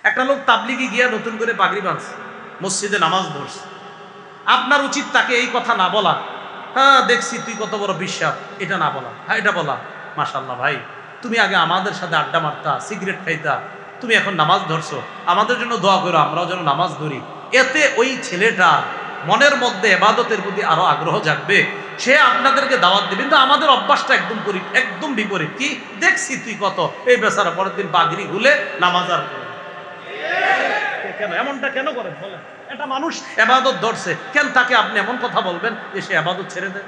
একটা লোক তাবলিগে গিয়া নতুন করে পাগড়ি বাঁধছে, মসজিদে নামাজ পড়ছে। আপনার উচিত তাকে এই কথা না বলা, হ্যাঁ দেখছি তুই কত বড় বিশ্বাস, এটা না বলা। হ্যাঁ এটা বলা, মাশাআল্লাহ ভাই, তুমি আগে আমাদের সাথে আড্ডা মারতা, সিগারেট খাইতা, তুমি এখন নামাজ ধরছো, আমাদের জন্য দোয়া করো আমরাও যেন নামাজ ধরি। এতে ওই ছেলেটা মনের মধ্যে ইবাদতের প্রতি আরো আগ্রহ জাগবে, সে আপনাদেরকে দাওয়াত দেবে। কিন্তু আমাদের অভ্যাসটা একদম বিপরীত। কি দেখছি তুই কত, এই বেচারা পরের দিন পাগড়ি খুলে নামাজ আর করে। কেন এমনটা কেন করেন বলেন? এটা মানুষ ইবাদত ধরছে, কেন তাকে আপনি এমন কথা বলবেন যে সে ইবাদত ছেড়ে দেয়?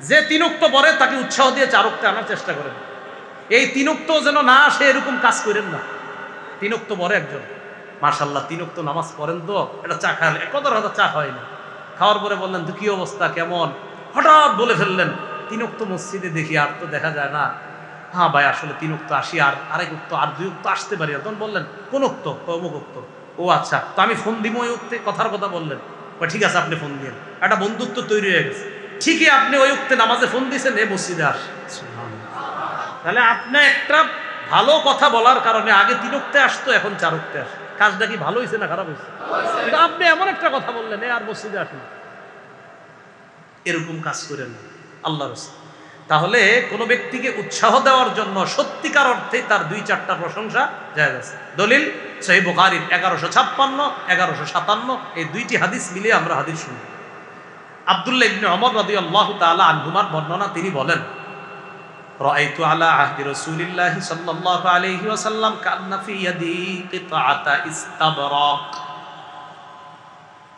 যে তিন ওয়াক্ত পড়ে তাকে উৎসাহ দিয়ে চার ওয়াক্তে আনার চেষ্টা করেন। এই তিন ওয়াক্ত যেন না আসে এরকম কাজ করেন না। তিন ওয়াক্ত পড়ে একজন, মাশাআল্লাহ তিন ওয়াক্ত নামাজ পড়েন, তো এটা চা খান, কত রাত চা হয় না, খাওয়ার পরে বললেন তো কি অবস্থা কেমন, হঠাৎ বলে ফেললেন তিন ওয়াক্ত মসজিদে দেখি আর তো দেখা যায় না। হ্যাঁ ভাই আসলে তিন ওয়াক্ত আসি, আর আরেক ওয়াক্ত আর দুই ওয়াক্ত আসতে পারি না। তখন বললেন কোন ওয়াক্ত? অমুক ওয়াক্ত। ও আচ্ছা, তো আমি ফোন দিব ওই ওয়াক্তে, কথার কথা বললেন। ঠিক আছে আপনি ফোন দিন, একটা বন্ধুত্ব তৈরি হয়ে গেছে। ঠিকই আপনি ওই ওয়াক্তে নামাজে ফোন দিয়েছেন, এ মসজিদে আস। তাহলে আপনি একটা ভালো কথা বলার কারণে আগে তিন ওয়াক্তে আসতো, এখন চার ওয়াক্তে আসে। কাজটা কি ভালো হয়েছে না খারাপ হয়েছে? কিন্তু আপনি এমন একটা কথা বললেন, এ আর মসজিদে আসেন। এরকম কাজ করেন না আল্লাহর রাসূল। তাহলে কোনো ব্যক্তিকে উৎসাহ দেওয়ার জন্য সত্যিকার অর্থে তার দুই চারটা প্রশংসা জায়েজ আছে। দলিল সহিহ বুখারীর 1156, 1157 এই দুইটি হাদিস মিলিয়ে আমরা হাদিস শুনি। আব্দুল্লাহ ইবনে ওমর রাদিয়াল্লাহু তাআলা আনহুমার বর্ণনা, তিনি বলেন রাআইতু আলা আহদি রাসূলিল্লাহি সাল্লাল্লাহু আলাইহি ওয়াসাল্লাম কান্না ফি ইয়াদি কিতআতা ইস্তাবরাক।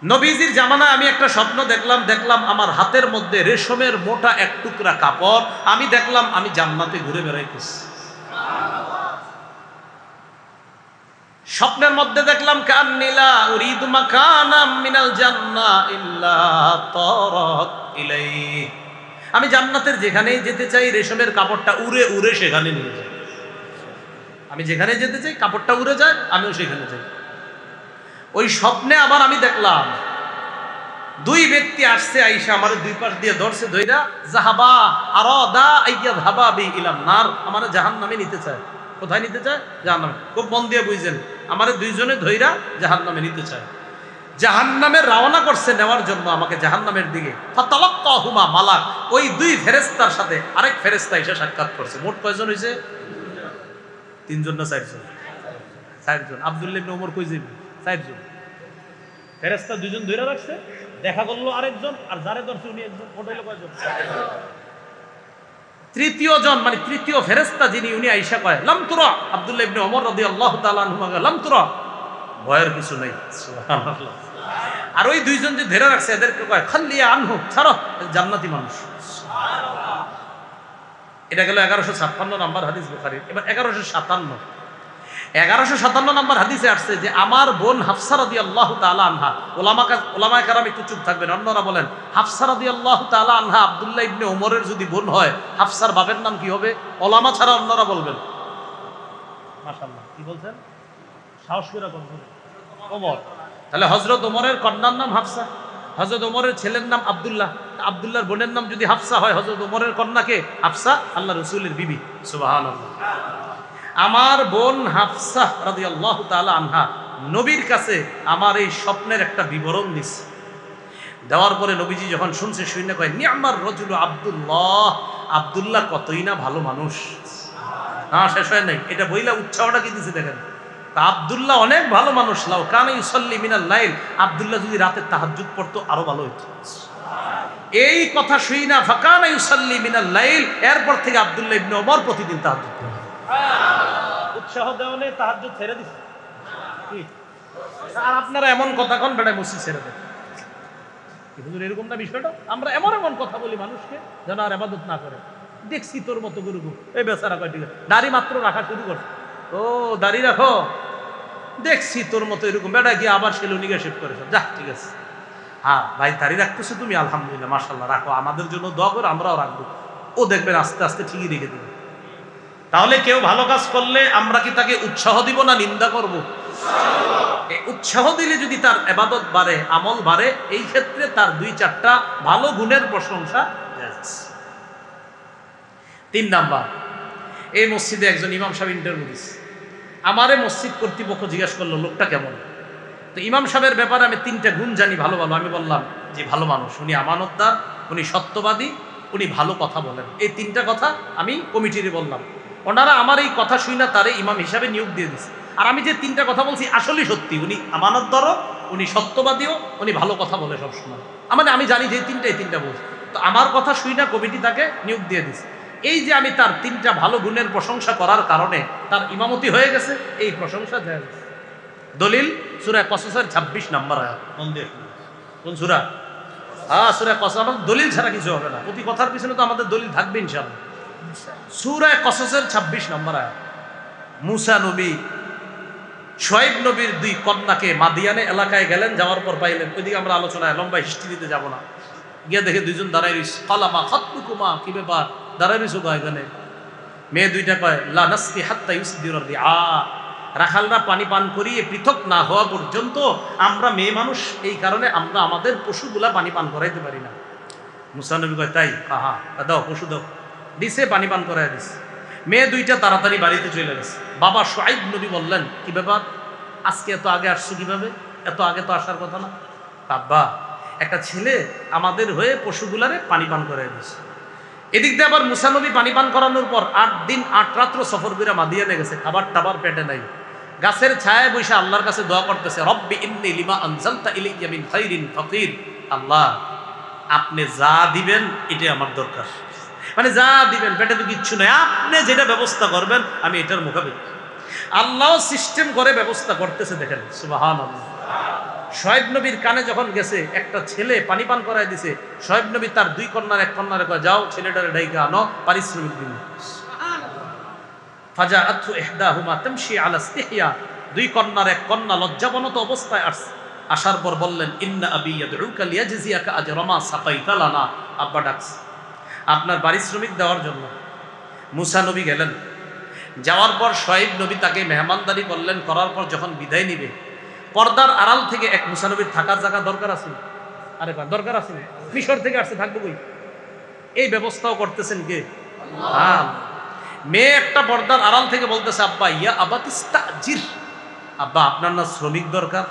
নবীজির জামানায় আমি একটা স্বপ্ন দেখলাম আমার হাতের মধ্যে রেশমের মোটা এক টুকরা কাপড়, আমি দেখলাম আমি জান্নাতে ঘুরে বেড়াইতেছি। স্বপ্নের মধ্যে দেখলাম কান্নিলা উরিদু মাকানাম মিনাল জান্নাহ ইল্লা তারাত ইলাইহি, আমি জান্নাতের যেখানেই যেতে চাই রেশমের কাপড়টা উড়ে উড়ে সেখানে নিয়ে যায়। আমি যেখানে যেতে চাই কাপড়টা উড়ে যায়, আমিও সেখানে যাই। ওই স্বপ্নে আবার আমি দেখলাম দুই ব্যক্তি আসছে, আইসা আমার দুই পাশ দিয়ে ধরছে, ধইরা জাহাবা আরাদা আইয়াযহাবা বি ইলান নার, আমার জাহান্নামে নিতে চায়। কোথায় নিতে চায়? জাহান্নামে। খুব মন দিয়ে বুঝেন, আমার দুইজনে ধইরা জাহান্নামে নিতে চায়। জাহান্নামে রওনা করছে নেওয়ার জন্য আমাকে জাহান্নামের দিকে। ফাতালাক্কাহুমা মালাক, ওই দুই ফেরেশতার সাথে আরেক ফেরেশতা এসে সাক্ষাৎ করছে। মোট কয়জন হইছে? তিনজন না চারজন? চারজন। আব্দুল্লাহ ইবনে ওমর কই যাবে? চারজন। ফেরেশতা দুইজন ধরে রাখছে, দেখা করলো আরেকজন, আর যারে ধরছে উনি একজন। মোট হইলো কয়জন? তৃতীয় জন মানে তৃতীয় ফেরেশতা যিনি, উনি আয়েশা কয় লাম তুরা, আব্দুল্লাহ ইবনে ওমর রাদিয়াল্লাহু তাআলা আনহুমা লাম তুরা, ভয়ের কিছু নাই। সুবহানাল্লাহ। আর ওই দুইজন যে ধরে রাখছে এদেরকে কয় খাল্লিয়া আনহু, ছাড়ো, জান্নাতি মানুষ। সুবহানাল্লাহ। এটা গেল 1156 নাম্বার হাদিস বুখারীর। এবার 1157 নাম্বার হাদিসে আসছে যে আমার বোন হাফসা রাদিয়াল্লাহু তাআলা আনহা, ওলামায়ে কেরাম একটু চুপ থাকবেন, অন্যরা বলেন হাফসা রাদিয়াল্লাহু তাআলা আনহা আব্দুল্লাহ ইবনে ওমরের যদি বোন হয়, হাফসার বাবার নাম কি হবে? ওলামা ছাড়া অন্যরা বলবেন। মাশাআল্লাহ, কি বলছেন? সাহস করে বলছেন ওমর। তাহলে হযরত ওমরের কন্যার নাম হাফসা, হযরত ওমরের ছেলের নাম আব্দুল্লাহ, আব্দুল্লাহর বোনের নাম যদি হাফসা হয়, হযরত ওমরের কন্যাকে হাফসা আল্লাহ রাসূলের বিবি। সুবহানাল্লাহ। আমার বোন হাফসা রাদিয়াল্লাহু তাআলা আনহা নবীর কাছে আমার এই স্বপ্নের একটা বিবরণ দিছে। দেওয়ার পরে নবীজি যখন শুনছে, শুনে কয় নি'মার রাজুলু আব্দুল্লাহ, আব্দুল্লাহ কতই না ভালো মানুষ। না শেষ হয় নাই, এটা বইলা উৎসাহটা কি দিছে দেখেন। তা আব্দুল্লাহ অনেক ভালো মানুষ। লাউ কানা ইউসাল্লি মিনাল লাইল, আব্দুল্লাহ যদি রাতে তাহাজ্জুদ পড়তো আরো ভালো হইতো। এই কথা শুই না ফাকানা ইউসাল্লি মিনাল লাইল, এরপর থেকে আব্দুল্লাহ ইবনে ওমর প্রতিদিন তাহাজ্জুদ পড়ে। উৎসাহ দেওয়ালে তাহাজ্জুদ ছেড়ে দিছে। আর আপনারা এমন কথা কোন বেড়ায় মসজিদ ছেড়ে দেন? হুজুর এরকম না বিষয়টা, আমরা এমন এমন কথা বলি মানুষকে যেন আর ইবাদত না করে। দেখছি তোর মতো গুরু, এই বেচারা কয় ঠিক আছে, দাড়ি মাত্র রাখা শুরু করছে। ও দাড়ি রাখো, দেখছি তোর মতো এরকম, বেড়া গিয়ে আবার সেলুনিকে শেভ করেছ, যা ঠিক আছে। হ্যাঁ ভাই দাড়ি রাখতেছো তুমি, আলহামদুলিল্লাহ মাশাআল্লাহ, রাখো, আমাদের জন্য দোয়া করো, আমরাও রাখবো। ও দেখবেন আস্তে আস্তে ঠিকই রেখে দেবে। তাহলে কেউ ভালো কাজ করলে আমরা কি তাকে উৎসাহ দিব না নিন্দা করব? উৎসাহ দিলে যদি তার ইবাদত বাড়ে, আমল বাড়ে, এই ক্ষেত্রে তার দুই চারটা ভালো গুণের প্রশংসা জায়েজ। 3 নাম্বার, এই মসজিদে একজন ইমাম সাহেব ইন্টারভিউ দিচ্ছে। আমারে মসজিদ কর্তৃপক্ষ জিজ্ঞেস করলো লোকটা কেমন। তো ইমাম সাহেবের ব্যাপারে আমি 3টা গুণ জানি ভালো ভালো। আমি বললাম যে ভালো মানুষ, উনি আমানতদার, উনি সত্যবাদী, উনি ভালো কথা বলেন। এই 3টা কথা আমি কমিটিরে বললাম। ওনারা আমার এই কথা শুই না তারে ইমাম হিসাবে নিয়োগ দিয়ে দিচ্ছে। আর আমি যে 3টা কথা বলছি আসলেই সত্যি। উনি আমানতদারও, উনি সত্যবাদীও, উনি ভালো কথা বলে সবসময়। আমি জানি যে এই 3টা বলছি। তো আমার কথা শুই না কমিটি তাকে নিয়োগ দিয়ে দিচ্ছে। এই যে আমি তার 3টা ভালো গুণের প্রশংসা করার কারণে তার ইমামতি হয়ে গেছে, এই প্রশংসা যায়। দলিল সূরা কসসের 26 নম্বর আয়াত। মন দিয়ে শুনুন। কোন সূরা? সূরা কসস। আমাদের দলিল ছাড়া কিছু হবে না। প্রতি কথার পিছনে তো আমাদের দলিল থাকবে ইনশাআল্লাহ। সূরা কসসের 26 নম্বর আয়াত। মুসা নবী শুআয়ব নবীর 2 কন্যাকে মাদিয়ানে এলাকায় গেলেন, যাওয়ার পর পাইলেন। ওইদিকে আমরা আলোচনায় লম্বা হিস্ট্রি দিতে যাব না। গিয়ে দেখে 2জন দাঁড়ায় রইছে। কালামা খাতবুকুমা, কি ব্যাপার দাঁড়ায় রইছো এখানে? মেয়ে 2টা কয় লা নাসকি হাত্তা ইউসদির রিআ, রাখালরা পানি পান করিয়ে পৃথক না হওয়া পর্যন্ত আমরা মেয়ে মানুষ, এই কারণে আমরা আমাদের পশুগুলা পানি পান করাইতে পারি না। মুসা নবী কয় তাই? দাও পশু দাও। দিছে, পানি পান করাই দিছে। মেয়ে 2টা তাড়াতাড়ি বাড়িতে চলে গেছে। বাবা শুআয়ব নবী বললেন কি ব্যাপার, আজকে এত আগে আসছো কিভাবে? এত আগে তো আসার কথা না। আব্বা, একটা ছেলে আমাদের হয়ে পশুগুলারে পানি পান করাই দিছে। এদিক দিয়ে আবার মুসা নবী পানি পান করানোর পর 8 দিন 8 রাত্র সফর করে মাদিয়ানে গেছে। খাবার টাবার পেটে নাই। গাছের ছায়ায় বসে আল্লাহর কাছে দোয়া করতেছে, রব্বি ইন্নী লিমা আনজালতা ইলাইয়া মিন খাইরিন ফাকির। আল্লাহ, আপনি যা দিবেন এটাই আমার দরকার। যা দিবেন, পেটে তো কিচ্ছু নাই, আপনি যেটা ব্যবস্থা করবেন আমি এটার মোকাবিলা। আল্লাহ সিস্টেম করে ব্যবস্থা করতেছে। দেখেন সুবহানাল্লাহ। শুআয়ব নবীর কানে যখন গেছে, একটা ছেলে পানি পান করাই দিছে। শুআয়ব নবী তার 2 কন্যার 1 কন্যারে কয়, যাও ছেলেটারে ডাইকা আনো, পারিশ্রমিক দিন। ফাজাআতহু ইহদাহুমা তামশি আলা ইসতিহয়া, 2 কন্যার 1 কন্যা লজ্জাবনত অবস্থায় আসছে। আসার পর বললেন, ইন্না আবি ইয়াদউকা লিয়াজজিয়াকা আজরা মা সাকাইতা লানা। আব্বা ডাকছে আপনার পারিশ্রমিক দেওয়ার জন্য। মুসা নবী গেলেন। যাওয়ার পর শুআয়ব নবী তাকে মেহমানদারি করলেন। করার পর যখন বিদায় নিবে, পর্দার আড়াল থেকে এক মুসা নবীর থাকার জায়গা দরকার আছে। আরে দরকার আছে, মিশর থেকে আসছে, থাকবো কই? এই ব্যবস্থাও করতেছেন কে? আল্লাহ। মেয়ে একটা পর্দার আড়াল থেকে বলতেছে, আব্বা ইয়া আবাতিস্তাজির, আব্বা আপনার না শ্রমিক দরকার,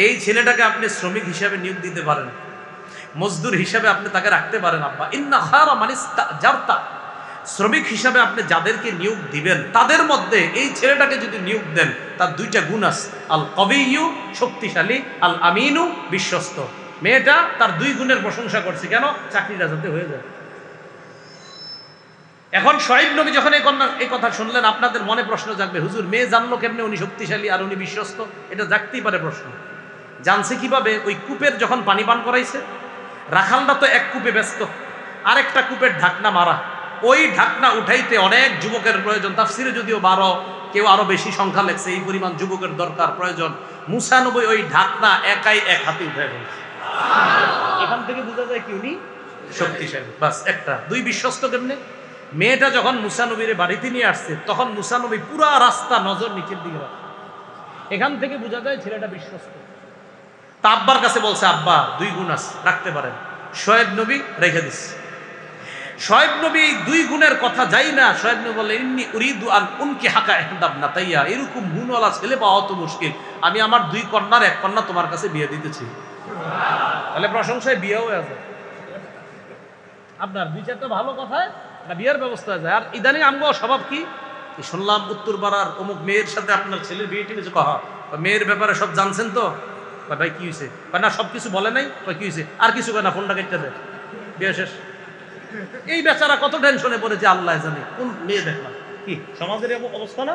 এই ছেলেটাকে আপনি শ্রমিক হিসাবে নিয়োগ দিতে পারেন, মজদুর হিসাবে আপনি তাকে রাখতে পারেন। আব্বা ইন্না খায়রা মান ইস্তাজারতা, শ্রমিক হিসাবে আপনি যাদেরকে নিয়োগ দিবেন তাদের মধ্যে এই ছেলেটাকে যদি নিয়োগ দেন, তার 2টা গুণ আছে, আল কবিয়্যু শক্তিশালী, আল আমিনু বিশ্বস্ত। মেয়েটা তার 2 গুণের প্রশংসা করছে, কেন? চাকরিটা যাতে হয়ে যায়। এখন শুআয়ব নবী যখন এই কথা শুনলেন, আপনাদের মনে প্রশ্ন জাগবে, হুজুর মেয়ে জানলো কেমনে উনি শক্তিশালী আর উনি বিশ্বস্ত? এটা জাগতেই পারে প্রশ্ন। জানছে কিভাবে? ওই কূপের যখন পানি পান করাইছে, রাখালরা তো এক কূপে ব্যস্ত, আরেকটা কূপের ঢাকনা মারা। ওই ঢাকনা উঠাইতে অনেক যুবকের প্রয়োজন। তাফসিরে যদিও 12, কেউ আরো বেশি সংখ্যা লেখছে, এই পরিমাণ যুবকের দরকার প্রয়োজন। মুসা নবী ওই ঢাকনা একাই 1 হাতে উঠাই ফেলছে। এখান থেকে বোঝা যায় কি উনি শক্তিশালী। বাস একটা। 2 বিশ্বস্ত কেমনে? মেয়েটা যখন মুসা নবীর বাড়িতে নিয়ে আসছে, তখন মুসা নবী পুরা রাস্তা নজর নিচের দিকে রাখে। এখান থেকে বোঝা যায় ছেলেটা বিশ্বস্ত। তা আব্বার কাছে বলছে, আব্বা 2 গুণ আছে, রাখতে পারেন। শুআয়ব নবী রেখে দিচ্ছে। শুআয়ব নবী এই 2 গুণের কথা যাই না, শুআয়ব নবী বলে, ইন্নী উরিদু আন উনকিহাকা ইহদাব নাতাইয়া, এরকম গুণওয়ালা ছেলে পাওয়া তো মুশকিল, আমি আমার 2 কন্যার 1 কন্যা তোমার কাছে বিয়ে দিতেছি। তাহলে প্রশংসায় বিয়েও হয়ে যায়। আপনার 2-4টা ভালো কথায় না বিয়ের ব্যবস্থা হয়ে যায়। আর ইদানিং আমগো স্বভাব কি, শুনলাম উত্তরপাড়ার অমুক মেয়ের সাথে আপনার ছেলের বিয়ে ঠিক আছে, কহা মেয়ের ব্যাপারে সব জানছেন তো? ভাই কি হয়েছে? না সব কিছু বলে নাই। কি হয়েছে? আর কিছু না, ফোনটা কেটে দেয়, বিয়ে শেষ। এই বেচারা কত টেনশনে পড়েছে আল্লাহ জানে। কোন মেয়ে দেখলাম, কি সমাজের অবস্থা না?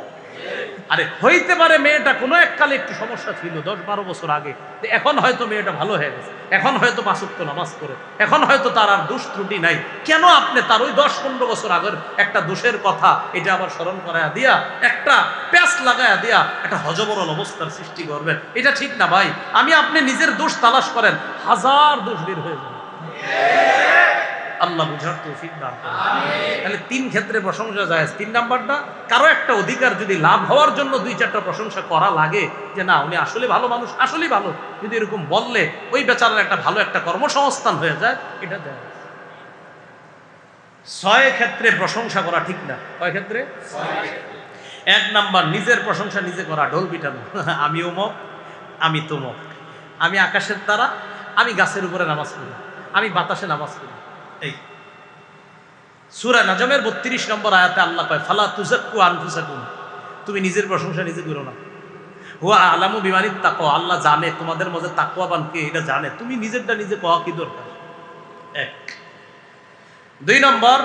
আরে হইতে পারে মেয়েটা কোনো এককালে একটু সমস্যা ছিল 10-12 বছর আগে, এখন হয়তো মেয়েটা ভালো হয়ে গেছে, এখন হয়তো 5 ওয়াক্ত নামাজ পড়ে, এখন হয়তো তার আর দোষ ত্রুটি নাই। কেন আপনি তার ওই 10-15 বছর আগের একটা দোষের কথা এটা আবার স্মরণ করায়া দিয়া, একটা প্যাঁচ লাগায়া দিয়া একটা হযবরল অবস্থার সৃষ্টি করবেন? এটা ঠিক না ভাই। আপনি নিজের দোষ তালাশ করেন, 1000 দোষ বের হয়ে যাবে। আল্লাহ বুঝার তৌফিক দান করুন। তাহলে 3 ক্ষেত্রে প্রশংসা জায়েজ। 3 নাম্বারটা, কারো একটা অধিকার যদি লাভ হওয়ার জন্য 2-4টা প্রশংসা করা লাগে, যে না উনি আসলে ভালো মানুষ, আসলেই ভালো, যদি এরকম বললে ওই বেচারার একটা ভালো একটা কর্মসংস্থান হয়ে যায়, এটা জায়েজ। 6 ক্ষেত্রে প্রশংসা করা ঠিক না। কয় ক্ষেত্রে? এক নাম্বার নিজের প্রশংসা নিজে করা, ঢোল পিটানো। আমি অমুক, আমি তমুক, আমি আকাশের তারা, আমি গাছের উপরে নামাজ পড়ি, আমি বাতাসে নামাজ পড়ি। এই সূরা নাজমের 32 নম্বর আয়াতে আল্লাহ কয়, ফালা তুযাক্কু আনফুসাকুম, তুমি নিজের প্রশংসা নিজে করো না। হুয়া আলামু বিমানিত তাকওয়া, আল্লাহ জানে তোমাদের মধ্যে তাকওয়াবান কে, এটা জানে। তুমি নিজেরটা নিজে কওয়া কি দরকার? এক। 2 নম্বর,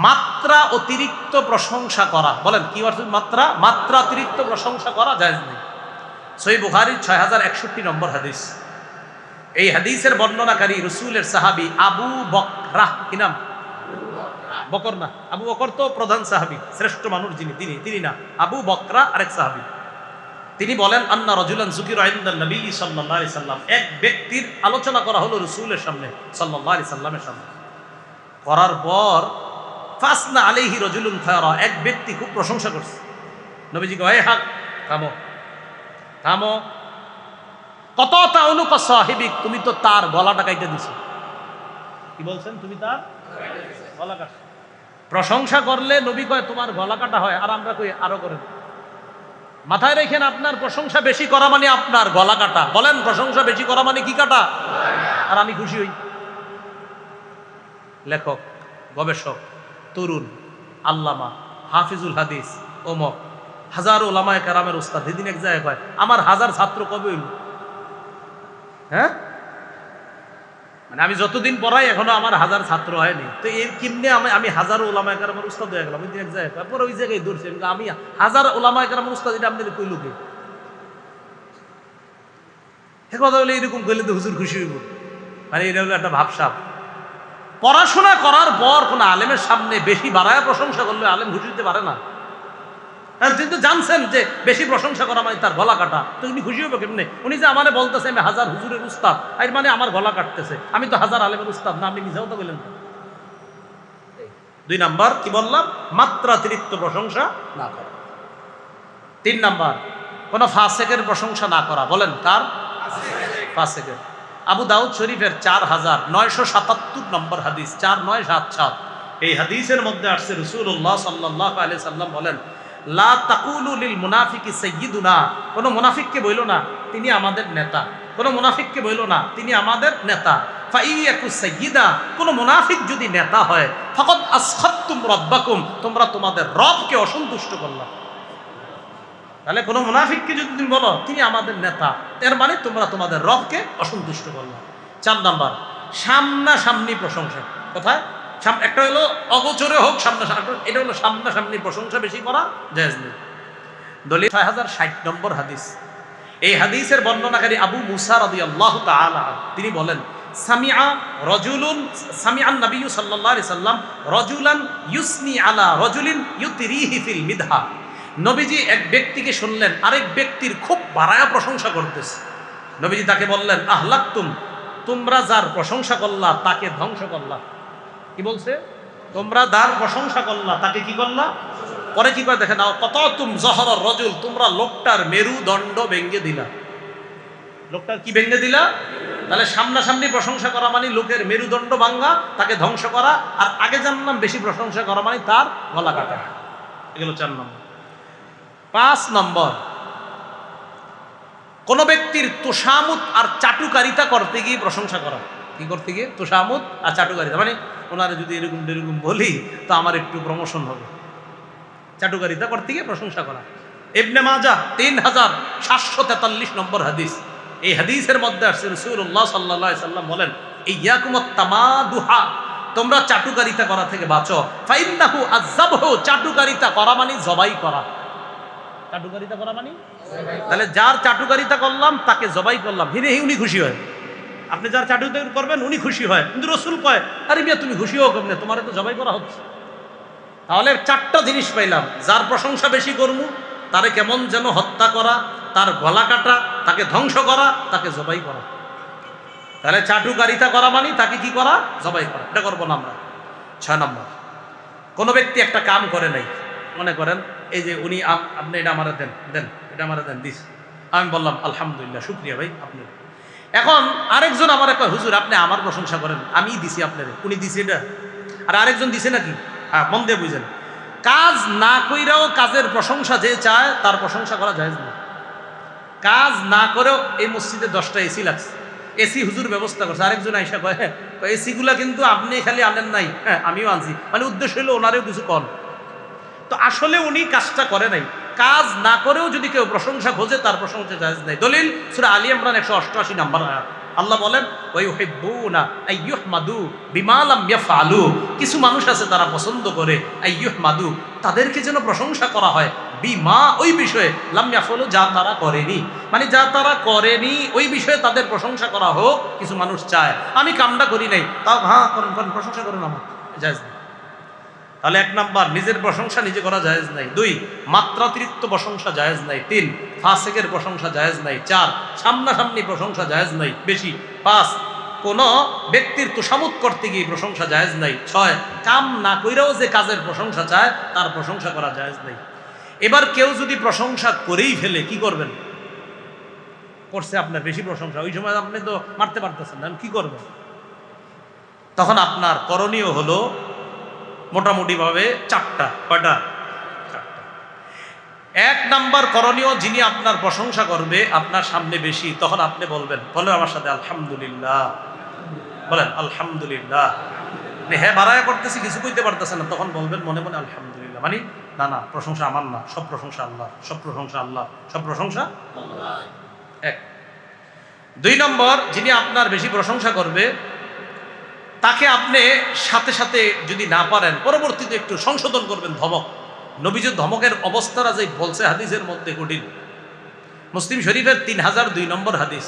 মাত্রা অতিরিক্ত প্রশংসা করা। বলেন কি অর্থ মাত্রা? মাত্রা অতিরিক্ত প্রশংসা করা জায়েজ নেই। সহিহ বুখারীর 6061 নম্বর হাদিস। এই হাদিসের বর্ণনাকারী রাসূলের সাহাবী আবু বকরা। কি নাম? বকর না, আবু বকর তো প্রধান সাহাবী, শ্রেষ্ঠ মানুষ যিনি, তিনি না, আবু বকরা আরেক সাহাবী। তিনি বলেন, আন্না রাজুলান যুকিরা ইনদান নবী সাল্লাল্লাহু আলাইহি সাল্লাম, এক ব্যক্তির আলোচনা করা হলো রাসূলের সামনে সাল্লাল্লাহু আলাইহি সাল্লামের সামনে। করার পর ফাসনা আলাইহি রাজুলুন খায়রা, এক ব্যক্তি খুব প্রশংসা করছে। নবীজি কয়, হাক, থামো থামো, কত তাউনু কাসাহিবিক, তুমি তো তার গলাটা কাইটা দিছো। কি বলছেন? তুমি তার গলা কাটছো। প্রশংসা করলে নবী কয় তোমার গলা কাটা হয়, আর আমরা কই আরো করেন। মাথায় রেখেন, আপনার প্রশংসা বেশি করা মানে আপনার গলা কাটা। বলেন, প্রশংসা বেশি করা মানে কি কাটা? আর আমি খুশি হই। লেখক, গবেষক, তরুণ, আল্লামা, হাফিজুল হাদিস, ওমক, হাজারো ওলামায়ে কেরামের উস্তাদ, এদিন এক জায়গায় কয় আমার 1000 ছাত্র কবে হইল? হ্যাঁ, মানে আমি যতদিন পড়াই এখনো আমার 1000 ছাত্র হয়নি। তো এর কিমনে আমি হাজারো ওলামায়ে কেরামের উস্তাদ হয়ে গেলাম? ওই দিন এক জায়গায় পরে ওই জায়গায় ধরছি আমি 1000 ওলামায়ে কেরামের উস্তাদ, এটা আপনাদের কইল কে? এ কথা বলে এরকম কইলে তো হুজুর খুশি হইব, মানে এটা হলো একটা ভাবসাব। পড়াশোনা করার পর কোন আলেমের সামনে বেশি বাড়ায় প্রশংসা করলে আলেম খুশি হতে পারে না। কিন্তু জানছেন যে বেশি প্রশংসা করা মানে তার গলা কাটা, তো উনি খুশি হবে কেমনে? উনি যে আমারে বলতেছে আমি 1000 হুজুরের উস্তাদ, এর মানে আমার গলা কাটতেছে। আমি তো 1000 আলেমের উস্তাদ না, আপনি নিজেও তো বললেন। 2 নাম্বার কি বললাম? মাত্রাতিরিক্ত প্রশংসা না করা। 3 নাম্বার, কোন ফাসিকের প্রশংসা না করা। বলেন কার? ফাসিকের। আবু দাউদ শরীফের 4977 নম্বর হাদিস, 4977। এই হাদিসের মধ্যে আসছে রাসূলুল্লাহ সাল্লাল্লাহু আলাইহি সাল্লাম বলেন, লা তাকুলু লিল মুনাফিকি সাইয়্যিদুনা, কোন মুনাফিককে বইলো না তিনি আমাদের নেতা। কোন মুনাফিককে বইলো না তিনি আমাদের নেতা। ফাইয়াকু সাইয়্যিদা, কোন মুনাফিক যদি নেতা হয়, ফাকাদ আসখাততুম রাব্বাকুম, তোমরা তোমাদের রবকে অসন্তুষ্ট করলা। তাহলে কোন মুনাফিককে যদি তুমি বলো তিনি আমাদের নেতা, এর মানে তোমরা তোমাদের রবকে অসন্তুষ্ট করলা। 4 নাম্বার, সামনাসামনি প্রশংসা। কোথায়? একটা হলো অগোচরে হোক, সামনাসামনি, এটা হলো সামনাসামনি প্রশংসা বেশি করা জায়েজ নেই। দলিল 6060 নম্বর হাদিস। এই হাদিসের বর্ণনাকারী আবু মুসা রাদিয়াল্লাহু তাআলা, তিনি বলেন, সামিআন নবী সাল্লাল্লাহু আলাইহি সাল্লাম রাজুলান ইউসনি আলা রাজুলিন ইউতরিহি ফিল মিদহা, নবীজি এক ব্যক্তিকে শুনলেন আরেক ব্যক্তির খুব বাড়ায়া প্রশংসা করতেছে। নবীজি তাকে বললেন, আহলাকতুম, তোমরা যার প্রশংসা করলা তাকে ধ্বংস করলা। কি বলছে? তোমরা যার প্রশংসা করলা তাকে কি করলা? পরে কি করে দেখে নাও, কত তুম জহর রজুল, তোমরা লোকটার মেরুদণ্ড ভেঙে দিলা। লোকটার কি ভেঙে দিলা? তাহলে সামনাসামনি প্রশংসা করা মানে লোকের মেরুদণ্ড ভাঙ্গা, তাকে ধ্বংস করা। আর আগে জানলাম বেশি প্রশংসা করা মানে তার গলা কাটা। এগুলো 4 নম্বর। 5 নম্বর, কোন ব্যক্তির তোষামুত আর চাটুকারিতা করতে গিয়ে প্রশংসা করা। কি করতে গিয়ে? তোষামুত আর চাটুকারিতা, মানে ওনারা যদি এরকম এরকম বলি তো আমার একটু প্রমোশন হবে। চাটুকারিতা করতে গিয়ে প্রশংসা করা। ইবনে মাজাহ 3743 নম্বর হাদিস। এই হাদিসের মধ্যে আসছে রাসূলুল্লাহ সাল্লাল্লাহু আলাইহি সাল্লাম বলেন, ইয়াকুমুত তামাদুহা, তোমরা চাটুকারিতা করা থেকে বাঁচো। ফাইন্নাহু আযাবহু, চাটুকারিতা করা মানে জবাই করা। চাটুকারিতা করা মানে, তাহলে যার চাটুকারিতা করলাম তাকে জবাই করলাম, উনি খুশি হয়। আপনি যার চাটুকারিতা করবেন উনি খুশি হয়, কিন্তু রাসূল কয়, আরে মিয়া তুমি খুশি হও কেমনে, তোমারে তো জবাই করা হচ্ছে। তাহলে 4টা জিনিস পাইলাম, যার প্রশংসা বেশি করবো তারে কেমন যেন হত্যা করা, তার গলা কাটা, তাকে ধ্বংস করা, তাকে জবাই করা। তাহলে চাটুকারিতা করা মানে তাকে কি করা? জবাই করা। এটা করবো না আমরা। 6 নম্বর, কোনো ব্যক্তি একটা কাম করে নাই, মনে করেন এই যে উনি, আপনি এটা আমার দেন, এটা আমার দেন, দিস। আমি বললাম আলহামদুলিল্লাহ, শুকরিয়া ভাই আপনি। এখন আরেকজন আমার কয়, হুজুর আপনি আমার প্রশংসা করেন, আমি দিছি আপনারে। উনি দিছে এটা, আর আরেকজন দিছে নাকি? হ্যাঁ, মন দিয়ে বুঝেন। কাজ না কইরাও কাজের প্রশংসা যে চায় তার প্রশংসা করা যায় না। কাজ না করেও এই মসজিদে 10টা এসি লাগছে, এসি হুজুর ব্যবস্থা করছে। আরেকজন আইসা কয় এসি গুলা কিন্তু আপনি খালি আনেন নাই, হ্যাঁ আমিও আনছি, মানে উদ্দেশ্য হলো ওনারেও কিছু কন। তো আসলে উনি কাজটা করে নাই। কাজ না করেও যদি কেউ প্রশংসা খোঁজে তার প্রশংসা জায়েজ নাই। দলিল সূরা আলী ইমরান 188 নম্বর আয়াত। আল্লাহ বলেন ওয়াইউহিব্বুনা আইয়ুহমাদু বিমা লাম ইয়াফআলু, কিছু মানুষ আছে তারা পছন্দ করে আইয়ুহমাদু, তাদেরকে যেন প্রশংসা করা হয়, বিমা ওই বিষয়ে, লাম ইয়াফআলু যা তারা করেনি, মানে যা তারা করেনি ওই বিষয়ে তাদের প্রশংসা করা হোক। কিছু মানুষ চায় আমি কামটা করি নাই, তাও হ্যাঁ করেন করেন প্রশংসা করেন, আমার জায়েজ নাই। তাহলে 1 নাম্বার নিজের প্রশংসা নিজে করা জায়েজ নাই। 2 মাত্রাতিরিক্ত প্রশংসা জায়েজ নাই। 3 ফাসিকের প্রশংসা জায়েজ নাই। 4 সামনাসামনি প্রশংসা জায়েজ নাই বেশি। 5 কোন ব্যক্তির তোষামত করতে গিয়ে প্রশংসা জায়েজ নাই। 6 কাম না কইরাও যে কাজের প্রশংসা চায় তার প্রশংসা করা জায়েজ নাই। এবার কেউ যদি প্রশংসা করেই ফেলে কি করবেন? করছে আপনার বেশি প্রশংসা, ওই সময় আপনি তো মারতে পারতেছেন না, কি করবেন? তখন আপনার করণীয় হলো মোটামুটি ভাবে 4টা। কয়টা? 4টা। 1 নাম্বার করণীয়, যিনি আপনার প্রশংসা করবে আপনার সামনে বেশি, তখন আপনি বলবেন, বলেন আমার সাথে আলহামদুলিল্লাহ, বলেন আলহামদুলিল্লাহ। হ্যাঁ বাড়ায়া করতেছি কিছু কইতে পারতেছেন না, তখন বলবেন মনে মনে আলহামদুলিল্লাহ, মানে না না প্রশংসা আমার না, সব প্রশংসা আল্লাহ, সব প্রশংসা আল্লাহ, সব প্রশংসা আল্লাহ। 1। 2 নম্বর, যিনি আপনার বেশি প্রশংসা করবে তাকে আপনি সাথে সাথে যদি না পারেন পরবর্তীতে একটু সংশোধন করবেন। ধমক, নবীজির ধমকের অবস্থাটা যে বলছে হাদিসের মধ্যে কঠিন। মুসলিম শরীফের 3002 নম্বর হাদিস।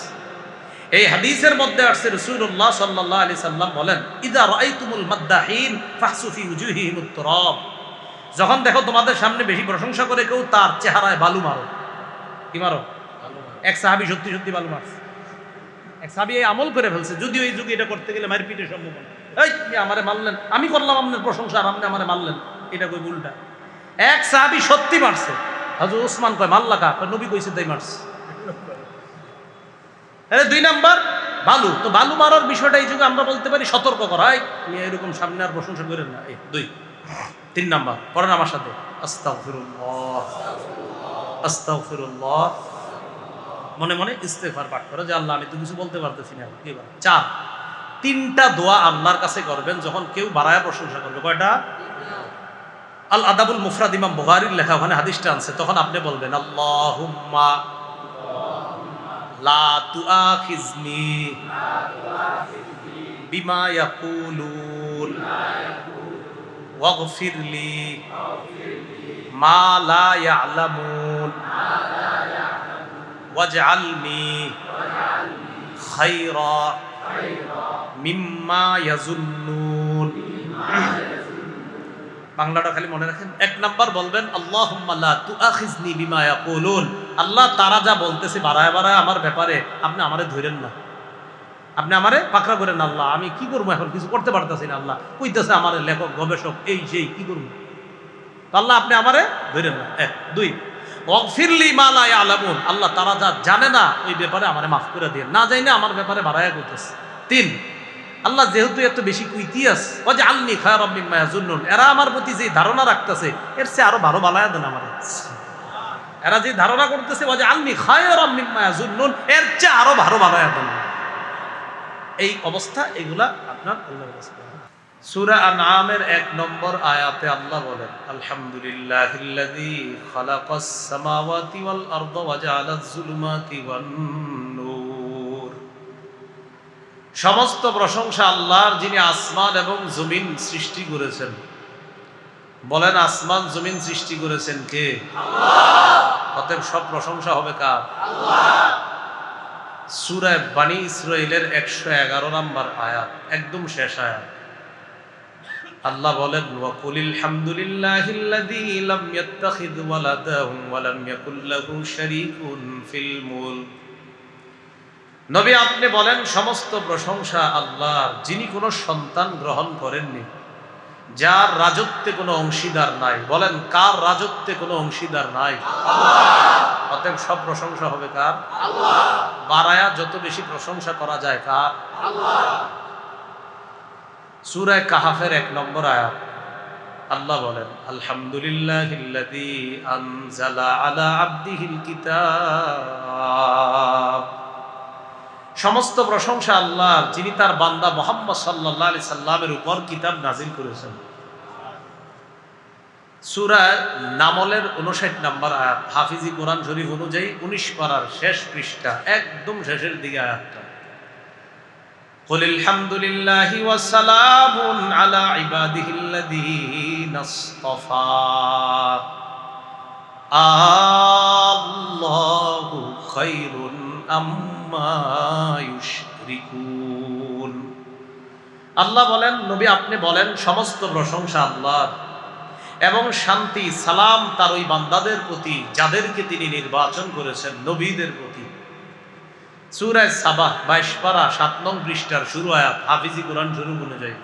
এই হাদিসের মধ্যে আসছে রাসূলুল্লাহ সাল্লাল্লাহু আলাইহি সাল্লাম বলেন, ইযা রাআইতুমুল মাদ্দাহিন ফাহসু ফি উজুহিহিমুত তুরাব, যখন দেখো তোমাদের সামনে বেশি প্রশংসা করে কেউ, তার চেহারায় বালু মারো। কি মারো? এক সাহাবী সত্যি সত্যি বালু মারছে। এক সাহাবী এই আমল করে ফেলছে, যদিও এই যুগে এটা করতে গেলে মায়ের পিঠের সম্ভাবনা। এই আমারে মারলেন, আমি করলাম আপনার প্রশংসা আর আপনি আমারে মারলেন, এটা কই উল্টা। এক সাহাবী সত্যি মারছে। হযরত ওসমান কয় মারলা কা? নবী কইছে তাই মারছে। 2 নাম্বার বালু। তো বালু মারার বিষয়টা এই যুগে আমরা বলতে পারি সতর্ক করা, তুমি এরকম সামনে আর প্রশংসা করেন না। 2। 3 নাম্বার পড়েন আমার সাথে, আস্তাগফিরুল্লাহ, আস্তাগফিরুল্লাহ, মনে মনে ইস্তেগফার পাঠ করো যে আল্লাহ আমি তো কিছু বলতে পারতেছি না। 4 3টা দোয়া আল্লাহর কাছে করবেন যখন কেউ বাড়ায়া প্রশংসা করবে। কয়টা? আল আদাবুল মুফরাদ ইমাম বুখারীর লেখা, ওখানে হাদিসটা আনছে। তখন আপনি বলবেন আল্লাহুম্মা লা তুআখিজনি বিমা ইয়াকুলুন ওয়াগফিরলি মা লা ইয়ালামুন ওয়াজআলনি খায়রা মিম্মা ইয়াজুন্নুন। বাংলাটা খালি মনে রাখেন। 1 নাম্বার বলবেন আল্লাহুম্মা লা তুআখিজনি বিমা ইয়াকুলুন, আল্লাহ তারা যা বলতেছে বাড়ায় বাড়ায় আমার ব্যাপারে আপনি আমারে ধরেন না, আপনি আমারে পাকড়া করেন না। আল্লাহ আমি কি করবো, এখন কিছু করতে পারতেছি না। আল্লাহ কইতেছে আমারে লেখক গবেষক এই সেই, কি করবো? আল্লাহ আপনি আমারে ধরেন না। 1। 2 ওয়াগফিরলি মা লা ইয়ালামুন, আল্লাহ তারা যা জানে না ওই ব্যাপারে আমারে মাফ করে দেন, না জানি না আমার ব্যাপারে বাড়ায়া কইতেছে। 3 আল্লাহ যেহেতু এত বেশি কুইতিয়াস, ওয়াজআলনি খায়রাম মিম্মা ইয়াজুন্নুন, এরা আমার প্রতি যে ধারণা রাখতেছে এর চেয়ে আরো ভালো বানায়া দেন আমারে। এরা যে ধারণা করতেছে ওয়াজআলনি খায়রাম মিম্মা ইয়াজুন্নুন, এর চেয়ে আরো ভালো বানায়া দেন। এই অবস্থা, এগুলা আপনার আল্লাহর কাছে। সূরা আনআমের 1 নম্বর আয়াতে আল্লাহ বলেন আলহামদুলিল্লাহিল্লাযী খালাকাস সামাওয়াতি ওয়াল আরদা ওয়া জাআলাজ যুলুমাতি ওয়ান নূর, সমস্ত প্রশংসা আল্লাহর যিনি আসমান এবং জমিন সৃষ্টি করেছেন। বলেন আসমান জমিন সৃষ্টি করেছেন কে? আল্লাহ। অতএব সব প্রশংসা হবে কার? আল্লাহ। সূরা বনী ইসরাঈলের 111 নম্বর আয়াত, একদম শেষ আয়াত। আল্লাহ বলেন ওয়া কুলিল হামদুলিল্লাহিল্লাযী লাম ইয়াত্তাখিয ওয়ালাদান ওয়া লাম ইয়াকুল লাহু শারীকুন ফিল মুলক, নবী আপনি বলেন সমস্ত প্রশংসা আল্লাহর, যিনি কোনো সন্তান গ্রহণ করেননি, যার রাজত্বে কোনো অংশীদার নাই। বলেন কার রাজত্বে কোনো অংশীদার নাই? আল্লাহ। অতএব সব প্রশংসা হবে কার? আল্লাহ। বাড়ায়া যত বেশি প্রশংসা করা যায় কার? আল্লাহ। সূরা কাহাফের 1 নম্বর আয়াত, আল্লাহ বলেন আলহামদুলিল্লাহিল্লাযী আনজালা আলা আবদিহিল কিতাব। সমস্ত প্রশংসা আল্লাহর, যিনি তার বান্দা মুহাম্মদ সাল্লাল্লাহু আলাইহি সাল্লামের উপর কিতাব নাজিল করেছেন। সূরা নামলের 59 নম্বর আয়াত, হাফিজি কোরআন শরীফ অনুযায়ী 19 পারার শেষ পৃষ্ঠা, একদম শেষের দিকে আয়াতটা। কুলিল হামদুলিল্লাহি ওয়া সালামুন আলা ইবাদিহিল্লাযীনা ইসতাফা আল্লাহু খায়রুন আম্মা ইউশরিকুন। আল্লাহ বলেন, নবী আপনি বলেন সমস্ত প্রশংসা আল্লাহর, এবং শান্তি সালাম তার ওই বান্দাদের প্রতি যাদেরকে তিনি নির্বাচন করেছেন, নবীদের প্রতি। সূরা সাবাহ 22 পারা 7 নং পৃষ্ঠার শুরু আয়াত, হাফিজি কোরআন শরীফ অনুযায়ী।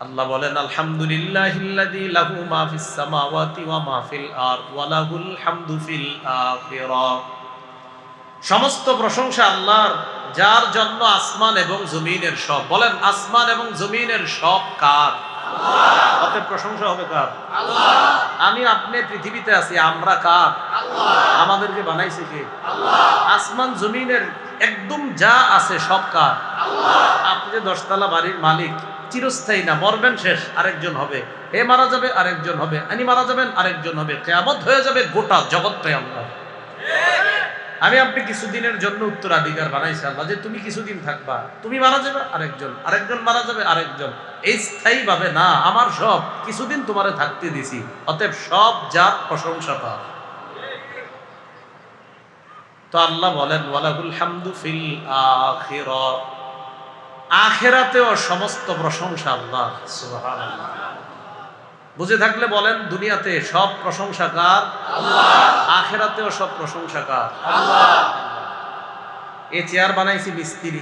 আল্লাহ বলেন আলহামদুলিল্লাহিল্লাযী লাহু মা ফিস সামাওয়াতি ওয়া মা ফিল আরদ ওয়া লাহুল হামদু ফিল আখিরাহ। সমস্ত প্রশংসা আল্লাহর, যার জন্য আসমান এবং জমিনের সব। বলেন আসমান এবং জমিনের সব কার? আল্লাহ। অতএব প্রশংসা হবে কার? আল্লাহ। আমি আপনি পৃথিবীতে আছি, আমরা কার? আল্লাহ। আমাদেরকে বানাইছে কে? আল্লাহ। আসমান জমিনের একদম যা আছে সব কার? আল্লাহ। আপনি যে 10 তলা বাড়ির মালিক, চিরস্থায়ী না, মরবেন শেষ, আরেকজন হবে। এ মারা যাবে, আরেকজন হবে। আনি মারা যাবেন, আরেকজন হবে। কিয়ামত হয়ে যাবে, গোটা জগৎটাই আল্লাহ। আমি আপনি কিছুদিনের জন্য উত্তরাধিকার বানাইছে আল্লাহ, যে তুমি কিছুদিন থাকবা, তুমি মারা যাবে, আরেকজন, আরেকজন মারা যাবে, আরেকজন। এই স্থায়ী ভাবে না, আমার সব কিছুদিন তোমারে থাকতে দিছি। অতএব সব জাত প্রশংসা তার। তো আল্লাহ বলেন ওয়ালাহুল হামদু ফিল আখিরাহ, আখিরাতেও সমস্ত প্রশংসা আল্লাহ। সুবহানাল্লাহ। বুঝে থাকলে বলেন, দুনিয়াতে সব প্রশংসা কার? আল্লাহ। আখিরাতেও সব প্রশংসা কার? আল্লাহ। এই চেয়ার বানাইছি মিস্ত্রি,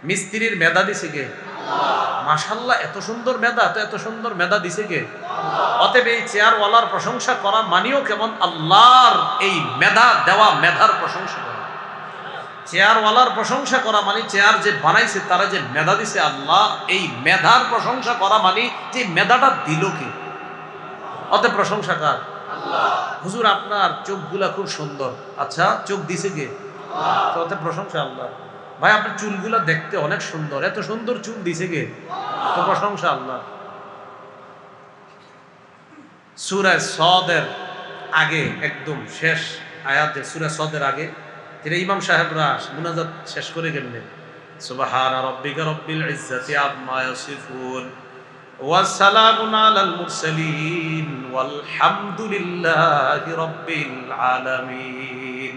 মিস্ত্রির মেধা দিছে কে? আল্লাহ। মাশাআল্লাহ, এত সুন্দর মেধা, তো এত সুন্দর মেধা দিছে কে? আল্লাহ। অতএব এই চেয়ারওয়ালার প্রশংসা করা মানিও কেমন? আল্লাহর এই মেধা দেওয়া মেধার প্রশংসা করা। চেয়ারওয়ালার প্রশংসা করা মানে চেয়ার যে বানাইছে তারা যে মেধা দিছে আল্লাহ, এই মেধার প্রশংসা করা মানে যে মেধাটা দিল কে? অতএব প্রশংসা কার? আল্লাহ। হুজুর আপনার চোখগুলা খুব সুন্দর, আচ্ছা চোখ দিছে কে? আল্লাহ। তো অতএব প্রশংসা আল্লাহ। ভাই আপনার চুলগুলা দেখতে অনেক সুন্দর, এত সুন্দর চুল দিছে কে? তো প্রশংসা আল্লাহ। সূরা সদের আগে একদম শেষ আয়াত, যে সূরা সদের আগে যেটা ইমাম সাহেবরা মুনাজাত শেষ করে গেলেন, সুবহানা রাব্বিকা রাব্বিল ইজ্জাতি আম্মা ইয়াসিফুন ওয়া সালামুন আলাল মুরসালিন ওয়াল হামদুলিল্লাহি রাব্বিল আলামিন।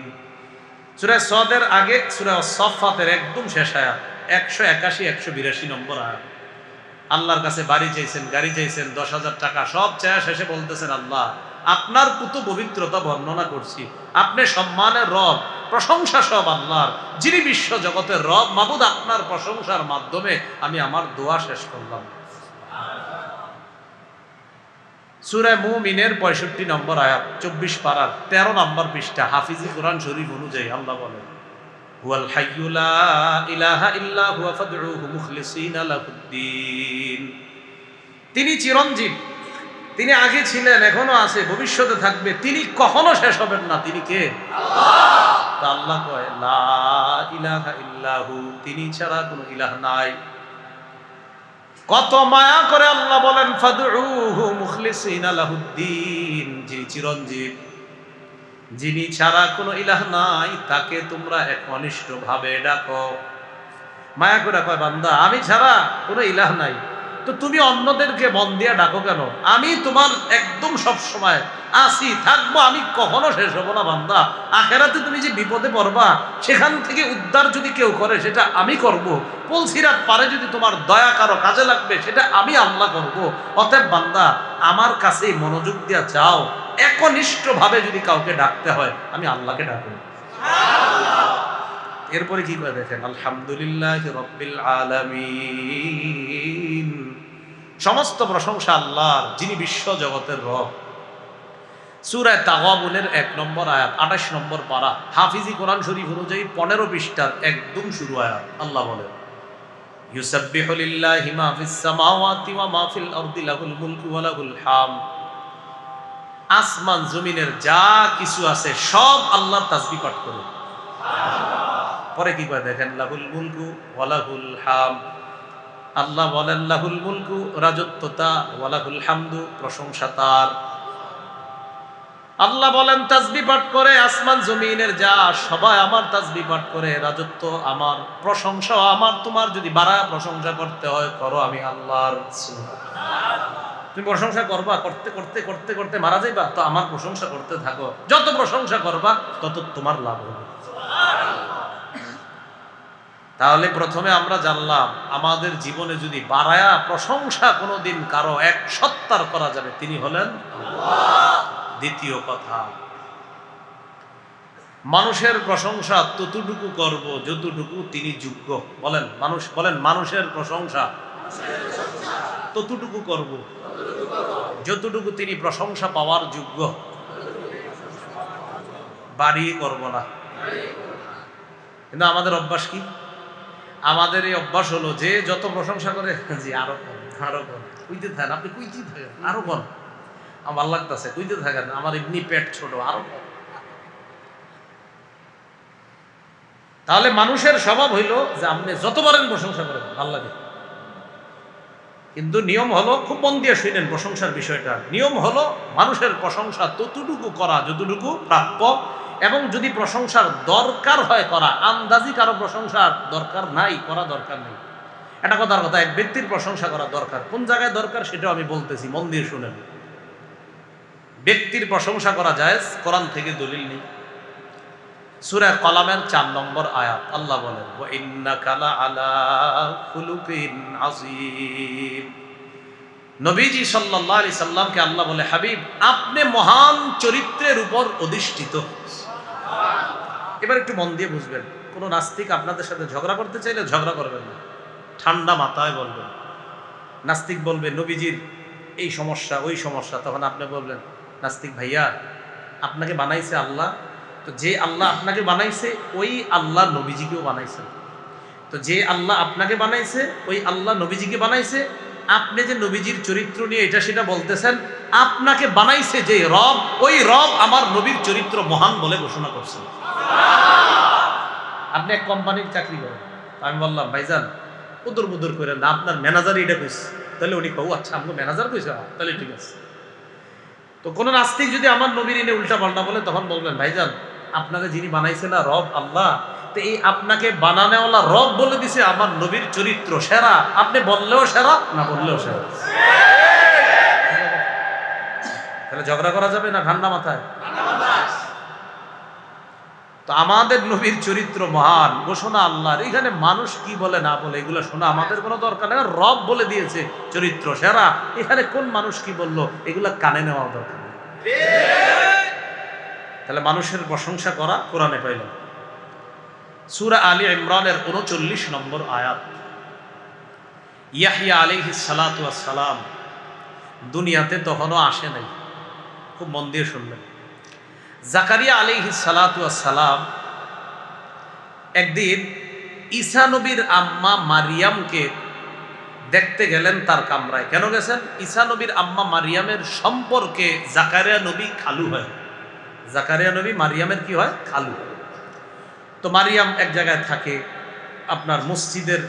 সূরা সদের আগে সূরা সাফফাতের একদম শেষ আয়াত, 181 182 নম্বর আয়াত। আল্লাহর কাছে বাড়ি চাইছেন, গাড়ি চাইছেন, 10,000 টাকা, সব চায়া শেষে বলতেছেন আল্লাহ আপনার পুত পবিত্রতা বর্ণনা করছি, আপনি সম্মানের রব, প্রশংসা সব আল্লাহর, যিনি বিশ্ব জগতের রব। মাবুদ আপনার প্রশংসার মাধ্যমে আমি আমার দোয়া শেষ করলাম। সূরা মুমিনের 65 নম্বর আয়াত, 24 পারার 13 নম্বর পৃষ্ঠা, হাফিজি কোরআন শরীফ অনুযায়ী আল্লাহ বলেন হুয়াল হাইয়্যু লা ইলাহা ইল্লা হুয়া ফাদউহু মুখলিসিনা লাহুদ্দিন। তিনি চিরঞ্জীব, তিনি আগে ছিলেন, এখনো আছে, ভবিষ্যতে থাকবে, তিনি কখনো শেষ হবেন না। তিনি কে? আল্লাহ। তা আল্লাহ কয় লা ইলাহা ইল্লাহু, তিনি ছাড়া কোনো ইলাহ নাই। কত মায়া করে আল্লাহ বলেন ফাদউহু মুখলিসিনা লাহুদ্দিন, যিনি চিরঞ্জীব, যিনি ছাড়া কোনো ইলাহ নাই, তাকে তোমরা একনিষ্ঠ ভাবে ডাকো। মায়া করে কয় বান্দা আমি ছাড়া কোনো ইলাহ নাই, তো তুমি অন্যদেরকে মন দিয়ে ডাকো কেন? আমি তোমার একদম সব সময় আসি, থাকবো, আমি কখনো শেষ হবো না বান্দা। আখেরাতে তুমি যে বিপদে পড়বা, সেখান থেকে উদ্ধার যদি কেউ করে সেটা আমি করব। পুলসিরাত পারে যদি তোমার দয়া কারো কাজে লাগবে, সেটা আমি আল্লাহ করব। অতএব বান্দা আমার কাছেই মনোযোগ দিয়া চাও, একনিষ্ঠ ভাবে যদি কাউকে ডাকতে হয় আমি আল্লাহকে ডাকবো। এরপরে কি করে দেখেন, আলহামদুলিল্লাহি রাব্বিল আলামিন, সমস্ত প্রশংসা আল্লাহর, যিনি বিশ্ব জগতের রব। সূরা তাগাবুনের 1 নম্বর আয়াত, 28 নম্বর পারা, হাফিজি কোরআন শরীফ অনুযায়ী 15 পৃষ্ঠার একদম শুরু আয়াত। আল্লাহ বলেন ইউসাব্বিহু লিল্লাহি মা ফিস সামাওয়াতি ওয়া মা ফিল আরদি লাহুল মুলকু ওয়া লাহুল হামদ। আসমান জমিনের যা কিছু আছে সব আল্লাহর তাসবিহ পাঠ করে। পরে কি করে দেখেন, লাহুল মুলকু ওয়া লাহুল হামদ। আল্লাহ বলেন লাহুল মুলকু, রাজত্বতা, ওয়া লাহুল হামদু, প্রশংসা তার। আল্লাহ বলেন তাসবিহ পাঠ করে আসমান জমিনের যা সবাই আমার তাসবিহ পাঠ করে, রাজত্ব আমার, প্রশংসা আমার। তোমার যদি বাড়ায় প্রশংসা করতে হয় করো, আমি আল্লাহর। তুমি প্রশংসা করবা, করতে করতে করতে করতে মারা যাইবা, তো আমার প্রশংসা করতে থাকো। যত প্রশংসা করবা তত তোমার লাভ হবে। তাহলে প্রথমে আমরা জানলাম আমাদের জীবনে যদি বাড়ায়া প্রশংসা কোনোদিন কারো এক সত্তার করা যাবে, তিনি হলেন আল্লাহ। দ্বিতীয় কথা, মানুষের প্রশংসা ততটুকু করব যতটুকু তিনি যোগ্য। বলেন মানুষ, বলেন মানুষের প্রশংসা ততটুকু করব যতটুকু তিনি প্রশংসা পাওয়ার যোগ্য, বাড়িয়ে করব না। কিন্তু আমাদের অভ্যাস কি? আমাদের এই অভ্যাস হলো যে যত প্রশংসা করে, জি আরো কর, আরো কর, কইতে থাকেন, আপনি কইতে থাকেন, আরো কর, আমার ভালো লাগতেছে, কইতে থাকেন, আমার এমনি পেট ছোট, আরো কর। তাহলে মানুষের স্বভাব হইল যে আপনি যত পারেন প্রশংসা করেন, ভালো লাগে। কিন্তু নিয়ম হলো, খুব মন দিয়ে শুনেন প্রশংসার বিষয়টা, নিয়ম হলো মানুষের প্রশংসা ততটুকু করা যতটুকু প্রাপ্য, এবং যদি প্রশংসার দরকার হয় করা। আন্দাজি কারো প্রশংসার দরকার নাই, করা দরকার নেই। এটা কথার কথা, এক ব্যক্তির প্রশংসা করা দরকার, কোন জায়গায় দরকার সেটাও আমি বলতেছি, মন দিয়ে শুনেন। ব্যক্তির প্রশংসা করা জায়েজ, কোরআন থেকে দলিল নেই। সূরা কলামের 4 নম্বর আয়াত আল্লাহ বলেন, ওয়া ইন্নাকা লাআলা খুলুকিন আযীম। নবীজি সাল্লাল্লাহু আলাইহি সাল্লামকে আল্লাহ বলে, হাবিব আপনি মহান চরিত্রের উপর অধিষ্ঠিত। এবার একটু মন দিয়ে বুঝবেন, কোন নাস্তিক আপনাদের সাথে ঝগড়া করতে চাইলে ঝগড়া করবেন না, ঠান্ডা মাথায় বলবেন। নাস্তিক বলবে নবীজির এই সমস্যা ওই সমস্যা, তখন আপনি বলবেন, নাস্তিক ভাইয়া আপনাকে বানাইছে আল্লাহ, তো যে আল্লাহ আপনাকে বানাইছে ওই আল্লাহ নবীজিকেও বানাইছে। তো যে আল্লাহ আপনাকে বানাইছে ওই আল্লাহ নবীজিকে বানাইছে। আপনি যে নবীজির চরিত্র নিয়ে এটা সেটা বলতেছেন, আপনাকে বানাইছে যে রব, ওই রব আমার নবীর চরিত্র মহান বলে ঘোষণা করছেন। আপনি এক কোম্পানির চাকরি করেন, আমি বললাম ভাইজান উদুর বুদুর করেন না, আপনার ম্যানেজার এটা কইছে, তাহলে উনি কও আচ্ছা আমাকে ম্যানেজার কইছে, তাহলে ঠিক আছে। তো কোন নাস্তিক যদি আমার নবীর এনে উল্টা পাল্টা বলে, তখন বলবেন ভাইজান আপনাকে যিনি বানাইছে না রব আল্লাহ, তো এই আপনাকে বানানোওয়ালা রব বলে দিছে আমার নবীর চরিত্র সেরা, আপনি বললেও সেরা না বললেও সেরা। তাহলে ঝগড়া করা যাবে না ঠান্ডা মাথায়? তো আমাদের নবীর চরিত্র মহান, ঘোষণা আল্লাহর, এখানে মানুষ কি বলে না বলে এগুলো শোনা আমাদের কোনো দরকার নেই। রব বলে দিয়েছে চরিত্র সেরা, এখানে কোন মানুষ কি বললো এগুলা কানে নেওয়া দরকার নেই। তাহলে মানুষের প্রশংসা করা কোরআনে পাইলাম। সূরা আলী ইমরানের 39 নম্বর আয়াত। ইয়াহইয়া আলাইহিস সালাতু ওয়াস সালাম দুনিয়াতে তখনও আসে নাই, খুব মন দিয়ে শুনবেন। জাকারিয়া আলাইহিস সালাতু ওয়াস সালাম একদিন ঈসা নবীর আম্মা মারিয়ামকে দেখতে গেলেন তার কামরায়। কেন গেছেন? ঈসা নবীর আম্মা মারিয়ামের সম্পর্কে জাকারিয়া নবী খালু হয়। জাকারিয়া নবী মারিয়ামের কি হয়? খালু। তো মারিয়াম এক জায়গায় থাকে, আপনার মসজিদের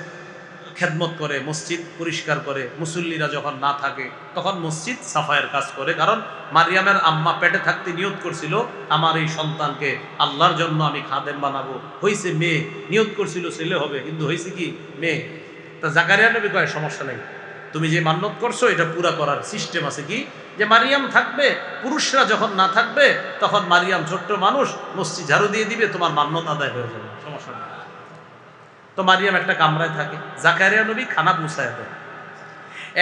খেদমত করে, মসজিদ পরিষ্কার করে, মুসল্লিরা যখন না থাকে তখন মসজিদ সাফাইয়ের কাজ করে। কারণ মারিয়ামের আম্মা পেটে থাকতে নিয়ত করছিল আমার এই সন্তানকে আল্লাহর জন্য আমি খাদেম বানাবো, হয়েছে মেয়ে। নিয়ত করছিল ছেলে হবে, কিন্তু হয়েছে কি মেয়ে। তা জাকারিয়া নবী কয় সমস্যা নেই, তুমি যে মান্যত করছো এটা পুরা করার সিস্টেম আছে। কি যে মারিয়াম থাকবে, পুরুষরা যখন না থাকবে তখন মারিয়াম ছোট্ট মানুষ মসজিদ ঝাড়ু দিয়ে দিবে, তোমার মান্যত আদায় হয়ে যাবে, সমস্যা নেই। তো মারিয়াম একটা কামরায় থাকে, জাকারিয়া নবী খানা পৌঁছায় দেয়।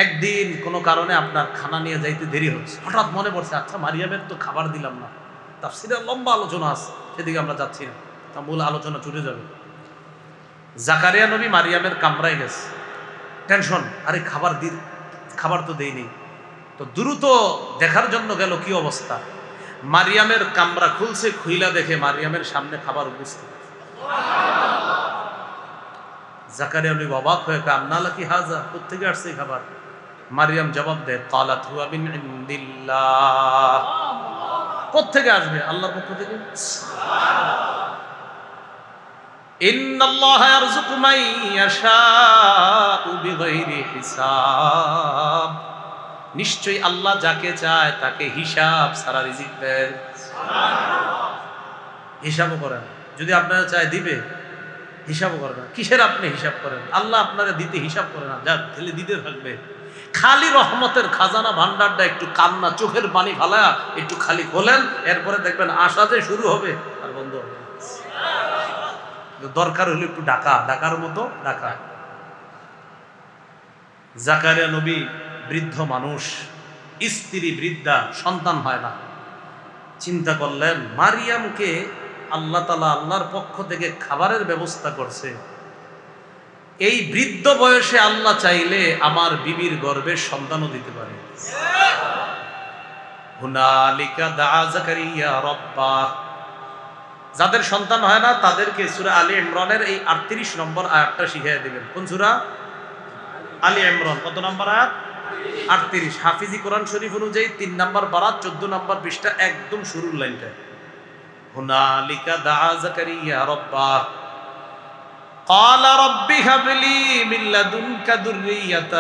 একদিন কোনো কারণে আপনার খানা নিয়ে যাইতে দেরি হচ্ছে, হঠাৎ মনে পড়ছে আচ্ছা মারিয়ামের তো খাবার দিলাম না। তাফসীরের লম্বা আলোচনা আছে, সেদিকে আমরা যাচ্ছি না, মূল আলোচনা চলে যাবে। জাকারিয়া নবী মারিয়ামের কামরায় গেছে, টেনশন, আরে খাবার তো দেয়নি। তো দ্রুত দেখার জন্য গেল কি অবস্থা। মারিয়ামের কামরা খুলছে, খুইলা দেখে মারিয়ামের সামনে খাবার উপস্থিত। জাকারিয়া নবী অবাক হয়ে কয় আন্না লাকি হাযা, কোত্থেকে আসছে এই খাবার? মারিয়াম জবাব দেয় ক্বালাত হুয়া মিন ইনদিল্লাহ। কোত্থেকে আসবে? আল্লাহর পক্ষ থেকে। ইন্নাল্লাহা ইয়ারযুকু মান ইয়াশাউ বিগাইরি হিসাব। নিশ্চয়ই আল্লাহ যাকে চায় তাকে হিসাব ছাড়া রিজিক দেন। হিসাবও করেন, যদি আপনারা চায় দিবে, হিসাবও করেন না। কিসের আপনি হিসাব করেন? আল্লাহ আপনারা দিতে হিসাব করে না, যা খেলে দিতে থাকবে। খালি রহমতের খাজানা ভান্ডারটা একটু কান্না চোখের পানি ফালা একটু খালি খোলেন, এরপরে দেখবেন আশা যে শুরু হবে আর বন্ধ হবে। দরকার হলে একটু ডাকার মতো ডাকা। জাকারিয়া নবী বৃদ্ধ মানুষ, স্ত্রী বৃদ্ধা, সন্তান হয় না। চিন্তা করলেন মারিয়ামকে আল্লাহ তাআলা আল্লাহর পক্ষ থেকে খাবারের ব্যবস্থা করছে, এই বৃদ্ধ বয়সে আল্লাহ চাইলে আমার বিবির গর্ভে সন্তানও দিতে পারে। হুনালিকা দাআ জাকারিয়া রাব্বাহ। যাদের সন্তান হয় না তাদেরকে সূরা আলী ইমরানের এই 38 নম্বর আয়াতটা শিখিয়ে দিবেন। কোন সূরা? আলী ইমরান। কত নম্বর আয়াত? 38। হাফিজি কোরআন শরীফ অনুযায়ী 3 নম্বর বারাত 14 নম্বর পৃষ্ঠা, একদম শুরুর লাইনটা। হুনালিকা দাআ জাকারিয়া রাব্বাহ قال رب هب لي من لدنك ذرية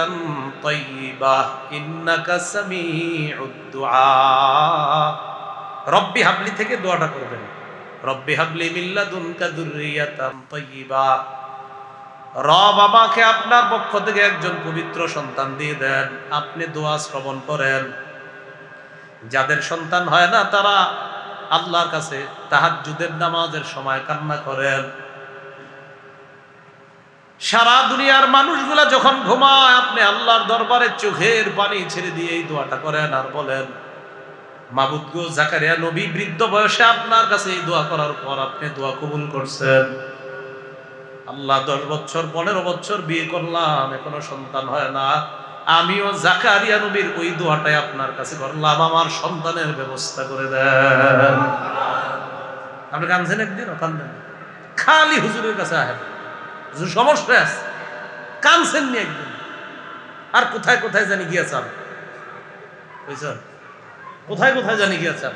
طيبة إنك سميع الدعاء। রব্বি হাবলি থেকে দোয়াটা করবেন, রব্বি হাবলি মিন লাদুনকা যুররিয়াতান তাইয়্যিবা। রব আমাকে আপনার পক্ষ থেকে একজন পবিত্র সন্তান দিয়ে দেন। আপনি দোয়া শ্রবণ করেন। যাদের সন্তান হয় না তারা আল্লাহর কাছে তাহাজ্জুদের নামাজের সময় কান্না করেন। সারা দুনিয়ার মানুষগুলা যখন ঘুমায় আপনি আল্লাহর দরবারে চোখের পানি ছেড়ে দিয়ে এই দোয়াটা করেন আর বলেন মাবুদ গো, জাকারিয়া নবী বৃদ্ধ বয়সে আপনার কাছে এই দোয়া করার পর আপনি দোয়া কবুল করছেন। আল্লাহ 10 বছর 15 বছর বিয়ে করলাম, এখনো সন্তান হয় না। আমিও জাকারিয়া নবীর ওই দোয়াটাই আপনার কাছে করলাম, আমার সন্তানের ব্যবস্থা করে দেন। আপনি কাঁদছেন একদিন? কাঁদেন খালি হুজুরের কাছে আহেন, হুজুর সমস্যা আছে, কাঁদছেন নি একদিন? আর কোথায় কোথায় জানি গিয়েছেন, বুঝছেন? কোথায় কোথায় জানি গিয়েছেন,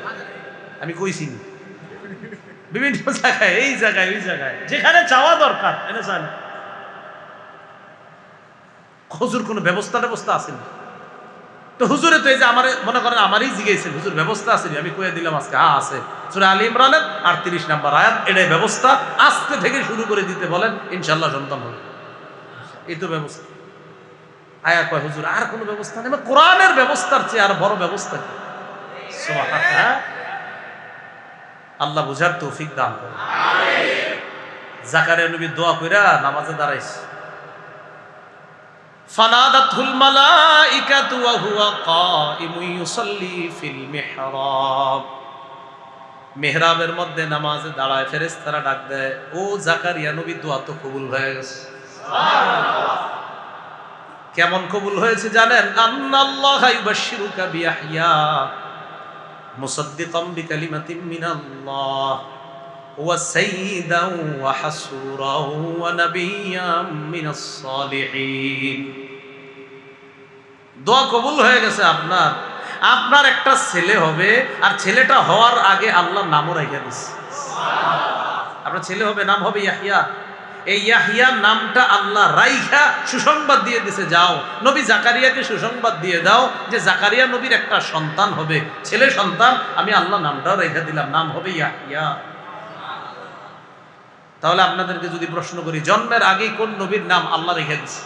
আমি কইছি বিভিন্ন জায়গায়, এই জায়গায় ওই জায়গায়, যেখানে চাওয়া দরকার এনে চান। হুজুর কোনো ব্যবস্থা আসেনি তো হুজুরে তো এই যে আমার মনে করেন আমারই জিজ্ঞেসেন হুজুর ব্যবস্থা আসেনি, আমি কয়ে দিলাম আজকে হ্যাঁ আছে। সূরা আলী ইমরানের 38 নম্বর আয়াত, এটাই ব্যবস্থা। আজকে থেকে শুরু করে দিতে বলেন, ইনশাআল্লাহ সন্তান হবে। এই তো ব্যবস্থা। আয়া কয় হুজুর আর কোনো ব্যবস্থা নেই? কোরআনের ব্যবস্থার চেয়ে আর বড় ব্যবস্থা কি? সুবহানাল্লাহ। আল্লাহ বুঝার তৌফিক দান করেন। জাকারিয়া নবী দোয়া কইরা নামাজে দাঁড়াইছে। ফানাদাতুল মালাইকাতু ওয়া হুয়া কাইমুন ইউসাল্লি ফিল মিহরাব। মিহরাবের মধ্যে নামাজে দাঁড়ায় ফেরেশতারা ডাক দেয়, ও জাকারিয়া নবী দোয়া তো কবুল হয়ে গেছে। সুবহানাল্লাহ। কেমন কবুল হয়েছে জানেন? আন্নাল্লাহা ইউবাশশিরুকা বিয়াহইয়া মুসাদ্দিকাম বিকালিমাতিন মিনাল্লাহ ওয়া সাইয়্যিদান ওয়া হাসুরান ওয়া নাবিয়্যাম মিনাস সালিহিন। দোয়া কবুল হয়ে গেছে আপনার। আপনার একটা ছেলে হবে, আর ছেলেটা হওয়ার আগে আল্লাহর নামও রাইখা দিয়েছে। আপনার ছেলে হবে, নাম হবে ইয়াহইয়া। এই ইয়াহইয়া নামটা আল্লাহ রাইখা সুসংবাদ দিয়ে দিয়েছে, যাও নবী জাকারিয়াকে সুসংবাদ দিয়ে দাও যে জাকারিয়া নবীর একটা সন্তান হবে, ছেলে সন্তান। আমি আল্লাহ নামটাও রেখে দিলাম, নাম হবে ইয়াহইয়া। তাহলে আপনাদেরকে যদি প্রশ্ন করি, জন্মের আগে কোন নবীর নাম আল্লাহ রেখে দিচ্ছে?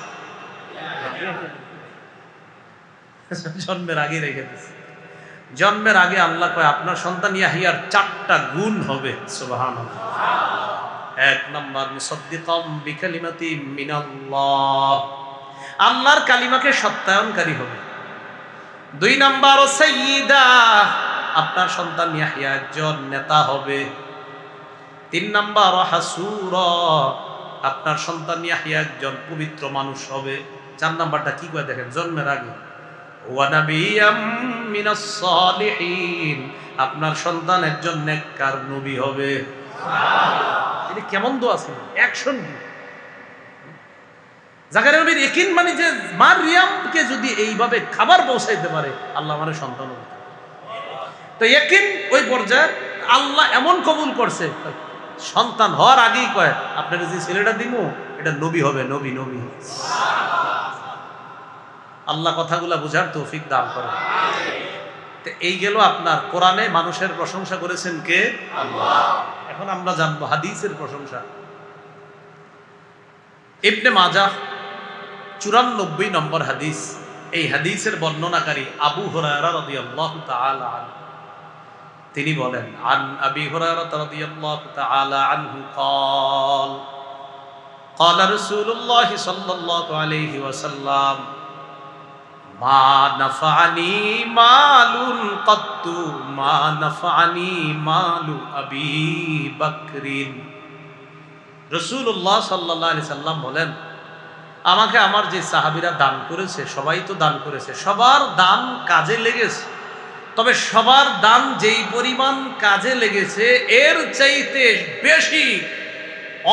জন্মের আগে রেখে দিচ্ছে। জন্মের আগে আল্লাহ কয় আপনার সন্তান ইয়াহইয়ার 4টা গুণ হবে। সুবহানাল্লাহ। 1 নাম্বার মুসাদ্দিকাম বিকালিমাতিন মিনাল্লাহ, আল্লাহর কালিমাকে সত্যায়নকারী হবে। 2 নাম্বার সাইয়্যিদা, আপনার সন্তান ইয়াহইয়া একজন নেতা হবে। 3 নাম্বার হাসুরা, আপনার সন্তান ইয়াহইয়া একজন পবিত্র মানুষ হবে। 4 নাম্বারটা কি কয় দেখেন, জন্মের আগে ওয়া নাবিয়্যাম মিনাস সালিহিন, আপনার সন্তান একজন নেককার নবী হবে। সুবহানাল্লাহ। এটা কেমন দোয়া ছিল, অ্যাকশন কি! জাকারিয়া নবীর ইয়াকিন মানে যে মারিয়ামকে যদি এইভাবে খাবার পৌঁছাইতে পারে আল্লাহ আমার সন্তান হবে। তো ইয়াকিন ওই পর্যায়ে আল্লাহ এমন কবুল করছে, সন্তান হওয়ার আগেই কয় আপনাকে যে ছেলেটা দিব এটা নবী হবে, নবী নবী। আল্লাহ কথাগুলা বুঝার তৌফিক দান করে। তো এই গেল আপনার কোরআনে মানুষের প্রশংসা করেছেন কে? আল্লাহ। এখন আমরা জানবো হাদিসের প্রশংসা। ইবনে মাজাহ 94 নম্বর হাদিস। এই হাদিসের বর্ণনাকারী আবু হুরায়রা রাদিয়াল্লাহু তাআলা আনহু, তিনি বলেন আন আবি হুরায়রা রাদিয়াল্লাহু তাআলা আনহু قال قال رسول الله صلى الله عليه وسلم ما نفعني مال قط ما نفعني مال أبي بكر। রাসূলুল্লাহ সাল্লাল্লাহু আলাইহি সাল্লাম বলেন, আমাকে আমার যে সাহাবীরা দান করেছে, সবাই তো দান করেছে, সবার দান কাজে লেগেছে, তবে সবার দান যেই পরিমাণ কাজে লেগেছে এর চাইতে বেশি,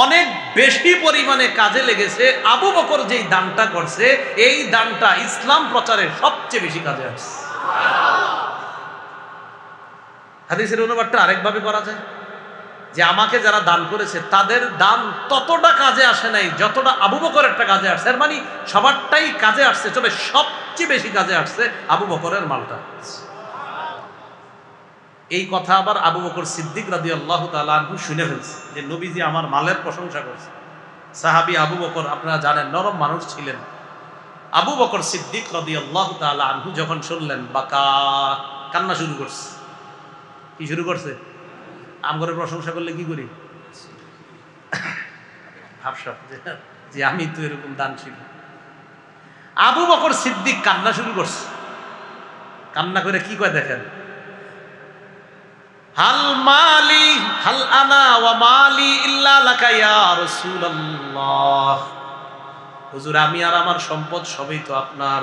অনেক বেশি পরিমাণে কাজে লেগেছে আবু বকর যেই দানটা করছে, এই দানটা ইসলাম প্রচারের সবচেয়ে বেশি কাজে আসছে। হাদিসের অনুবাদটা আরেকভাবে করা যায় যে আমাকে যারা দান করেছে তাদের দান ততটা কাজে আসে নাই যতটা আবু বকরেরটা কাজে আসছে। এর মানে সবারটাই কাজে আসছে, তবে সবচেয়ে বেশি কাজে আসছে আবু বকরের মালটা। এই কথা আবার আবু বকর সিদ্দিক রাদিয়াল্লাহু তাআলা আনহু শুনে ফেলছে যে নবীজি আমার মালের প্রশংসা করছে। সাহাবী আবু বকর আপনারা জানেন নরম মানুষ ছিলেন। আবু বকর সিদ্দিক রাদিয়াল্লাহু তাআলা আনহু যখন শুনলেন বাকা, কান্না শুরু করছে। কি শুরু করছে? আমগরের প্রশংসা করলে কি করি? ভাবসা যে আমি তো এরকম দানশীল। আবু বকর সিদ্দিক কান্না শুরু করছে। কান্না করে কি কয় দেখেন, হাল মালি হাল আনা ওয়া মালি ইল্লা লাকা ইয়া রাসূলুল্লাহ। হুজুর আমি আর আমার সম্পদ সবই তো আপনার।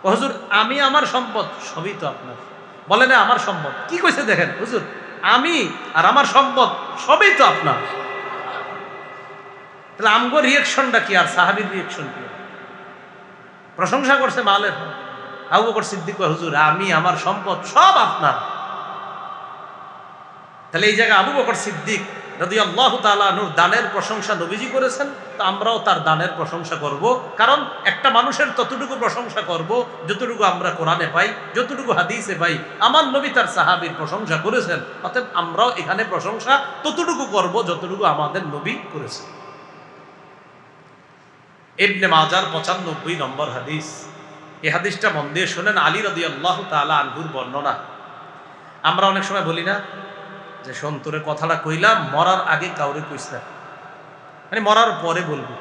হুজুর আমি আমার সম্পদ সবই তো আপনার। বলে না আমার সম্পদ, কি কইছে দেখেন হুজুর, আমি আর আমার সম্পদ সবই তো আপনার। তাহলে আমগো রিঅ্যাকশনটা কি আর সাহাবীর রিঅ্যাকশন কি? প্রশংসা করছে মালের। আবু বকর সিদ্দিক কয় হুজুর আমি আমার সম্পদ সব আপনার। তাহলে এই জায়গায় আবু বকর সিদ্দিক রাদিয়াল্লাহু তাআলা আনহুর দানের প্রশংসা নবীজি করেছেন, তো আমরাও তার দানের প্রশংসা করব। কারণ একটা মানুষের ততটুকু প্রশংসা করব যতটুকু আমরা কোরআনে পাই, যতটুকু হাদিসে পাই। আমার নবী তার সাহাবীর প্রশংসা করেছেন, অতএব আমরাও এখানে প্রশংসা ততটুকু করব যতটুকু আমাদের নবী করেছেন। ইবনে মাজার 95 নম্বর হাদিস। এই হাদিসটা মন দিয়ে শোনেন, আলী রাদিয়াল্লাহু তাআলা আনহুর বর্ণনা। আমরা অনেক সময় বলি না যে সন্তরে কথাটা কইলাম মরার আগে কাউরে কইস না, মানে মরার পরে বলবো।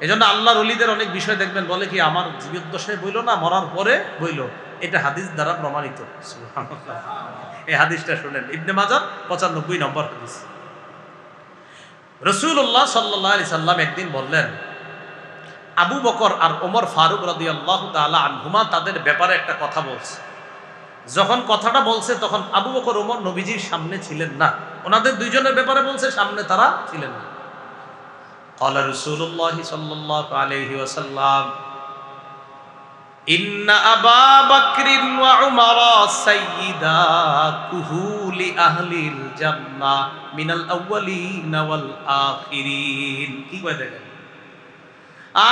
এই জন্য আল্লাহর ওলিদের অনেক বিষয় দেখবেন বলে কি আমার জীবদ্দশায় বইল না, মরার পরে বইল। এটা হাদিস দ্বারা প্রমাণিত। এই হাদিসটা শুনেন, ইবনে মাজার 95 নম্বর হাদিস। রাসূলুল্লাহ সাল্লাল্লাহু আলাইহি সাল্লাম একদিন বললেন, আবু বকর আর ওমর ফারুক রাদিয়াল্লাহু তাআলা আনহুমা তাদের ব্যাপারে একটা কথা বলছে। যখন কথাটা বলছে তখন আবু বকর ওমর নবীজির সামনে ছিলেন না, ওনাদের দুইজনের ব্যাপারে বলছে, সামনে তারা ছিলেন না। ক্বালা রাসূলুল্লাহ সাল্লাল্লাহু আলাইহি ওয়াসাল্লাম ইন্না আবা বকরিন ওয়া উমর সাইয়্যিদা কুহুলি আহলিল জান্নাহ মিনাল আউয়ালিন ওয়াল আখিরিন। কি কয় দেখেন,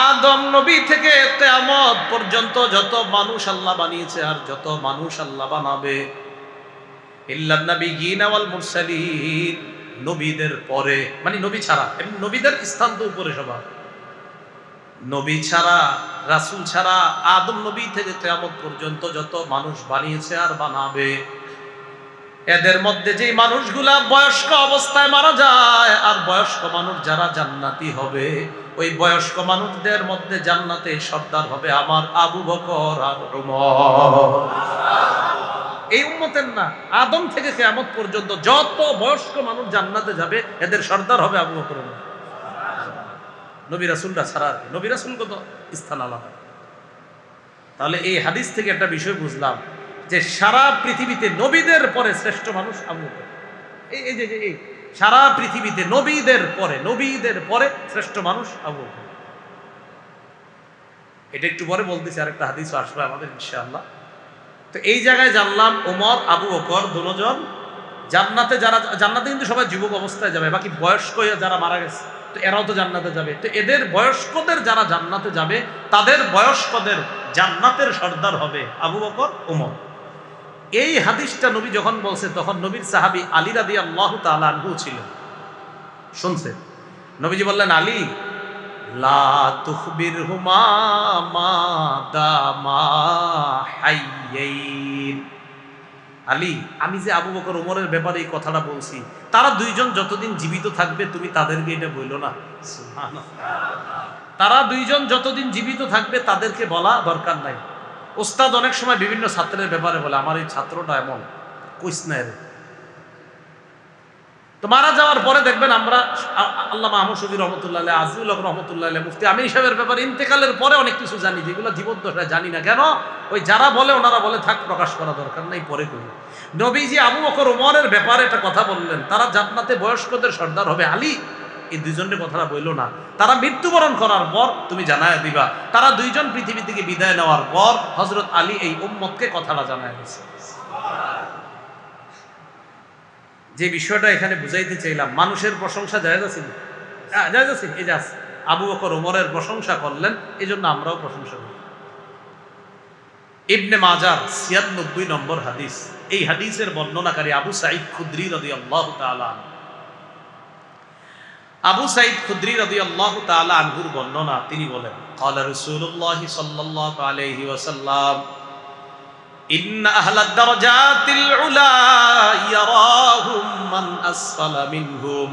আদম নবী থেকে কিয়ামত পর্যন্ত যত মানুষ আল্লাহ বানিয়েছে আর যত মানুষ আল্লাহ বানাবে, ইল্লান নাবিয়্যিন ওয়াল মুরসালিন, নবীদের পরে মানে নবী ছাড়া, নবীদের স্থান তো উপরে সবার, নবী ছাড়া রাসূল ছাড়া আদম নবী থেকে কিয়ামত পর্যন্ত যত মানুষ বানিয়েছে আর বানাবে, এদের মধ্যে যেই মানুষগুলা বয়স্ক অবস্থায় মারা যায় আর বয়স্ক মানুষ যারা জান্নাতি হবে, ওই বয়স্ক মানুষদের মধ্যে জান্নাতে সর্দার হবে আমার আবু বকর আর ওমর। এই উম্মতের না, আদম থেকে কিয়ামত পর্যন্ত যত বয়স্ক মানুষ জান্নাতে যাবে এদের সর্দার হবে আবু বকর ওমর। নবী রাসূলরা ছাড়া নবী রাসূলগত স্থান আলাদা। তাহলে এই হাদিস থেকে একটা বিষয় বুঝলাম যে সারা পৃথিবীতে নবীদের পরে শ্রেষ্ঠ মানুষ আবু বকর। এই যে সারা পৃথিবীতে নবীদের পরে শ্রেষ্ঠ মানুষ আবু বকর। এটা একটু পরে বলতেছি, আরেকটা হাদিস আসবে আমাদের ইনশাআল্লাহ। তো এই জায়গায় জানলাম ওমর আবু বকর দুজন জান্নাতে, জান্নাতে কিন্তু সবাই যুবক অবস্থায় যাবে, বাকি বয়স্ক যারা মারা গেছে তো এরাও তো জান্নাতে যাবে। তো এদের বয়স্কদের যারা জান্নাতে যাবে তাদের বয়স্কদের জান্নাতের সর্দার হবে আবু বকর ওমর। এই হাদিসটা নবী যখন বলছে তখন নবীর সাহাবী আলী রাদিয়াল্লাহু তাআলা আনহু ছিলেন, শুনছে। নবীজি বললেন, আলী লা তুখবিরহুমা মা দামা হাইয়াইন। আলী, আমি যে আবু বকর ওমরের ব্যাপারে এই কথাটা বলছি, তারা দুইজন যতদিন জীবিত থাকবে তুমি তাদেরকে এটা বললো না। তারা দুইজন যতদিন জীবিত থাকবে তাদেরকে বলা দরকার নাই। ওস্তাদ অনেক সময় বিভিন্ন ছাত্রের ব্যাপারে বলে, আমার এই ছাত্রটা এমন, কইস না এর। তো মারা যাওয়ার পরে দেখবেন আমরা আল্লামা আহমদ শফি রহমতুল্লাহ আলাইহি, আজিজুল হক রহমতুল্লাহ আলাইহি, মুফতি আমির সাহেবের ব্যাপারে ইন্তেকালের পরে অনেক কিছু জানি যেগুলো জীবদ্দশায় জানি না। কেন? ওই যারা বলে ওনারা বলে থাক, প্রকাশ করা দরকার নাই, পরে করি। নবীজি আবু বকর ওমরের ব্যাপারে একটা কথা বললেন, তারা জান্নাতে বয়স্কদের সর্দার হবে। আলী, এই দুইজনের কথাটা বললো না। তারা মৃত্যুবরণ করার পর তুমি জানায় দিবা। তারা দুইজন পৃথিবী থেকে বিদায় নেওয়ার পর হযরত আলী এই উম্মতকে কথাটা জানায় দিয়েছে। যে বিষয়টা এখানে বুঝাইতে চাইলাম, মানুষের প্রশংসা জায়েজ আছে, জায়েজ আছে, এই যে আবু বকর ওমরের প্রশংসা করলেন, এই জন্য আমরাও প্রশংসা করি। ইবনে মাজাহ ৯৬ নম্বর হাদিস। এই হাদিসের বর্ণনাকারী আবু সাঈদ খুদরি রাদিয়াল্লাহু তাআলা আনহু। আবু সাঈদ খুদরি রাদিয়াল্লাহু তাআলা আনহুর বর্ণনা, তিনি বলেন, ক্বালা রাসূলুল্লাহ সাল্লাল্লাহু আলাইহি ওয়াসাল্লাম, ইন্না আহলাদ দারাজাতিল উলা ইয়ারাহুম মান আসফালা মিনহুম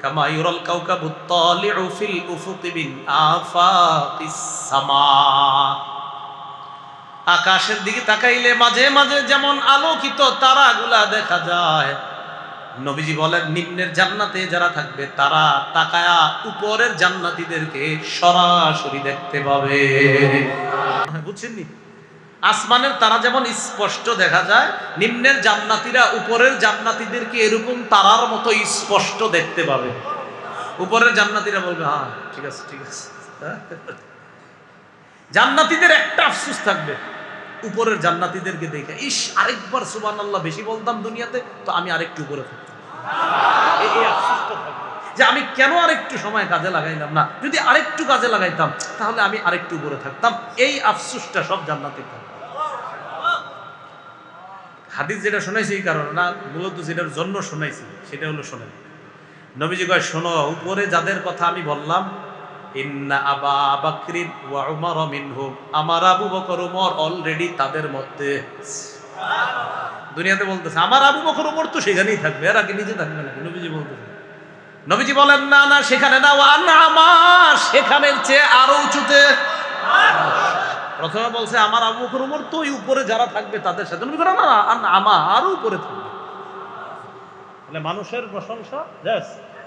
কামা ইউরাল কাওকাবুত তালিউ ফিল উফুকি মিন আফাকিস সামা। আকাশের দিকে তাকাইলে মাঝে মাঝে যেমন আলোকিত তারাগুলা দেখা যায়, নবীজি বলেন নিম্নের জান্নাতে যারা থাকবে তারা তাকায়া উপরের জান্নাতীদেরকে সরাসরি দেখতে পাবে। বুঝছেননি? আসমানের তারা যেমন স্পষ্ট দেখা যায়, নিম্নের জান্নাতীরা উপরের জান্নাতীদেরকে এরকম তারার মতো স্পষ্ট দেখতে পাবে। উপরের জান্নাতীরা বলবে, হ্যাঁ ঠিক আছে ঠিক আছে। জান্নাতীদের একটা আফসোস থাকবে, উপরের জান্নাতীদেরকে দেখে ইস আরেকবার সুবহানাল্লাহ বেশি বলতাম দুনিয়াতে তো আমি আরেকটু উপরে থাকতাম। এই আফসোসটা থাকবে যে আমি কেন আরেকটু সময় কাজে লাগাইলাম না, যদি আরেকটু কাজে লাগাইতাম তাহলে আমি আরেকটু উপরে থাকতাম। এই আফসোসটা সব জান্নাতে থাকবে। হাদিস যেটা শোনাইছি এই কারণে না, মূলত যেটার জন্য শোনাইছি সেটা হলো, শোনেন। নবীজি কয়, শোনো, উপরে যাদের কথা আমি বললাম, ইন্না আবা বাকরিন ওয়া উমর মিনহুম, আমার আবু বকর ওমর অলরেডি তাদের মধ্যে। দুনিয়াতে বলতেছে আমার আবু বকর ওমর তো সেখানেই থাকবে, এর আগে নিজে থাকবে নাকি? নবীজি বলতেছে, নবীজি বলেন না না সেখানে না, ওয়া আন্না আমার সেখানের চেয়ে আরো উঁচুতে। প্রথমে বলছে আমার আবু বকর ওমর তো ওই উপরে যারা থাকবে তাদের সাথে, নবী বলেন না আমার আরো উপরে থাকবে। তাহলে মানুষের প্রশংসা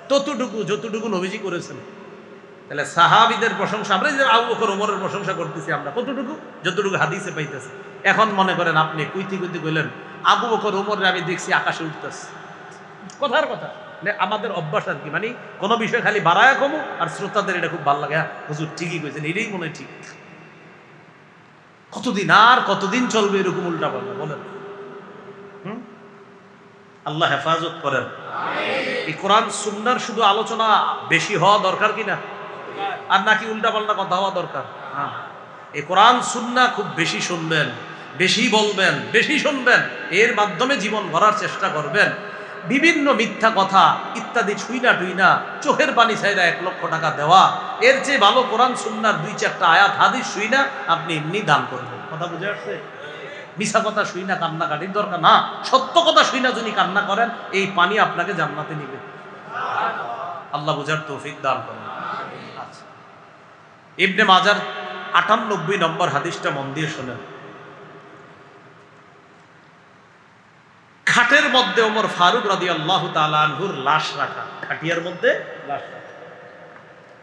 ততটুকু যতটুকু নবীজি করেছেন। তাহলে সাহাবীদের প্রশংসা, আমরা যে আবু বকর ওমরের প্রশংসা করতেছি আমরা কতটুকু, যতটুকু হাদিসে পাইতেছে। এখন মনে করেন আপনি কুইতি কুইতি কইলেন আবু বকর ওমরের আমি দেখছি আকাশে উঠতেছে, কথার কথা আমাদের অভ্যাস আর কি, মানে কোনো বিষয় খালি বাড়ায় কমু আর শ্রোতাদের এটা খুব ভালো লাগে, হ্যাঁ হুজুর ঠিকই কইছেন, এটাই মনে হয় ঠিক। কতদিন আর কতদিন চলবে এরকম উল্টা পাল্টা, বলেন? আল্লাহ হেফাজত করেন। এই কোরআন সুন্নাহর শুধু আলোচনা বেশি হওয়া দরকার কিনা, আর নাকি উল্টা পাল্টা কথা হওয়া দরকার? হ্যাঁ, এই কোরআন সুন্নাহ খুব বেশি শুনবেন, বেশি বলবেন, বেশি শুনবেন, এর মাধ্যমে জীবন গড়ার চেষ্টা করবেন। বিভিন্ন মিথ্যা কথা ইত্যাদি ছুঁইনা টুইনা চোখের পানি ছাইরা ১ লক্ষ টাকা দেওয়া, এর চেয়ে ভালো কোরআন সুন্নাহর ২-৪টা আয়াত হাদিস শুইনা আপনি এমনি দান করবেন। কথা বুঝে আসছে? মিছা কথা শুইনা কান্নাকাটির দরকার না, সত্য কথা শুইনা যদি কান্না করেন এই পানি আপনাকে জান্নাতে নিবে। আল্লাহ বুঝার তৌফিক দান করেন। আচ্ছা, ইবনে মাজার ৯৮ নম্বর হাদিসটা মন দিয়ে শোনেন। খাটের মধ্যে ওমর ফারুক রাদিয়াল্লাহু তাআলা আনহুর লাশ রাখা, খাটিয়ার মধ্যে লাশ রাখা।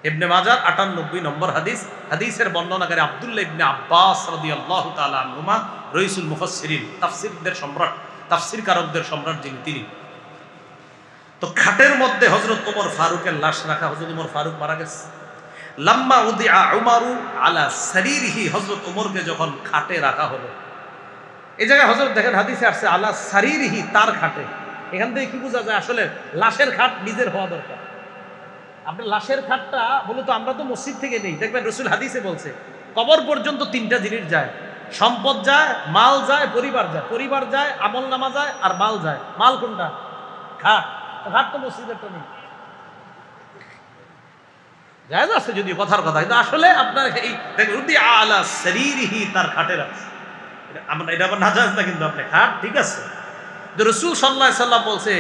ইবনে মাজার ৯৮ নম্বর হাদিস। হাদিসের বর্ণনাকারী আব্দুল্লাহ ইবনে আব্বাস রাদিয়াল্লাহু তাআলা আনহুমা, রইসুল মুফাসসিরিন, তাফসীরদের সম্রাট, তাফসীরকারকদের সম্রাট যিনি, তিনি তো খাটের মধ্যে হযরত ওমর ফারুকের লাশ রাখা। হযরত ওমর ফারুক মারা গেছে। লাম্মা উদিআ উমারু আলা সারিরিহি, হযরত ওমরকে যখন খাটে রাখা হলো, এই জায়গায় হযরত দেখেন হাদিসে আসছে আলা সারিরিহি, তার খাটে। এখান থেকে কি বোঝা যায়? আসলে লাশের খাট নিজের হওয়া দরকার। আপনার লাশের খাটটা মূলত আমরা তো মসজিদ থেকে নেই। দেখবেন রাসূল হাদিসে বলছে কবর পর্যন্ত তিনটা জিনিস যায়, সম্পদ যায়, মাল যায়, পরিবার যায়। পরিবার যায়, আমল নামা যায়, আর মাল যায়। মাল কোনটা? খাট। খাট তো মসজিদের তো নেই। জায়েজ আছে যদি কথার কথা, কিন্তু আসলে আপনার এই দেখুন আলা সারিরিহি, তার খাটে রাখছে। এটা আবার নাজায়েজ না, কিন্তু আপনি খাট ঠিক আছে। রাসূল সাল্লাল্লাহু আলাইহি সাল্লাম বলছে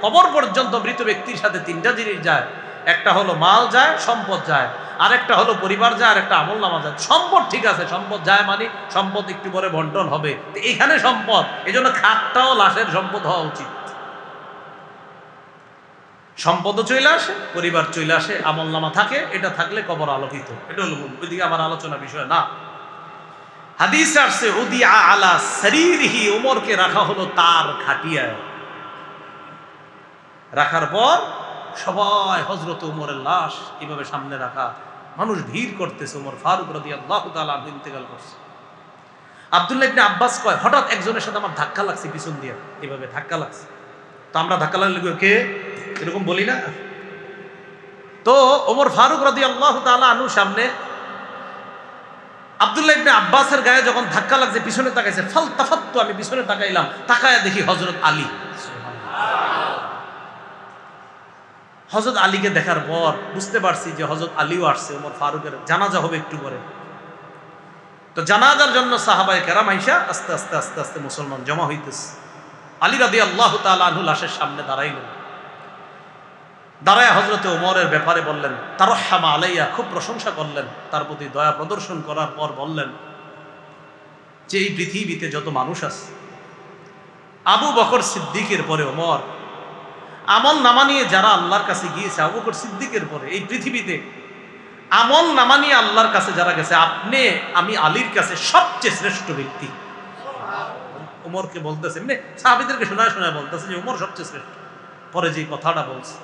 কবর পর্যন্ত মৃত ব্যক্তির সাথে তিনটা জিনিস যায়। একটা হলো মাল যায়, সম্পদ যায়, আরেকটা হলো পরিবার যায়, আর একটা আমল নামা যায়। সম্পদ ঠিক আছে, সম্পদ যায় মানে সম্পদ একটু পরে বন্টন হবে। তো এখানে সম্পদ, এই জন্য খাটটাও লাশের সম্পদ হওয়া উচিত। সম্পদও চলে আসে, পরিবার চলে আসে, আমল নামা থাকে, এটা থাকলে কবর আলোকিত। এটা হলো মূল। ওইদিকে আমার আলোচনা বিষয় না। হাদিস আসছে উদিআ আলা সারিরিহি, ওমরকে রাখা হলো তার খাটিয়ায়। রাখার পর সবাই হযরত ওমরের লাশ কিভাবে সামনে রাখা, মানুষ ভিড় করতেছে। ওমর ফারুক রাদিয়াল্লাহু তাআলা আনহু ইন্তেকাল করছে। আব্দুল্লাহ ইবনে আব্বাস কয় হঠাৎ একজনের সাথে আমার ধাক্কা লাগছে, পিছন দিয়ে এভাবে ধাক্কা লাগছে। তো আমরা ধাক্কা লাগলে কে এরকম বলি না? তো ওমর ফারুক রাদিয়াল্লাহু তাআলা আনহুর সামনে আব্দুল্লাহ ইবনে আব্বাসের গায়ে যখন ধাক্কা লাগছে, পিছনে তাকাইছে। ফালতাফাত্তু, আমি পিছনে তাকাইলাম, তাকায়া দেখি হযরত আলী। হযরত আলীকে দেখার পর বুঝতে পারছি যে হযরত আলীও আসছে। ওমর ফারুকের জানাজা হবে একটু পরে। তো জানাজার জন্য সাহাবায়ে কেরাম আইসা আস্তে আস্তে আস্তে আস্তে মুসলমান জমা হইতেছে। আলী রাদিয়াল্লাহু তাআলা আনহু লাশের সামনে দাঁড়াইলেন। দাঁড়ায় হযরতে ওমরের ব্যাপারে বললেন তারহামা আলাইয়া, খুব প্রশংসা করলেন, তার প্রতি দয়া প্রদর্শন করার পর বললেন যে এই পৃথিবীতে যত মানুষ আছে, আবু বকর সিদ্দিকের পরে ওমর, আমল নামা নিয়ে যারা আল্লাহর কাছে গিয়েছে আবু বকর সিদ্দিকের পরে এই পৃথিবীতে আমল নামা নিয়ে আল্লাহর কাছে যারা গেছে, আপনি আমি আলীর কাছে সবচেয়ে শ্রেষ্ঠ ব্যক্তি। ওমরকে বলতেছে, এমনি সাহাবীদেরকে শোনায় শোনায় বলতেছে যে ওমর সবচেয়ে শ্রেষ্ঠ। পরে যে কথাটা বলছে,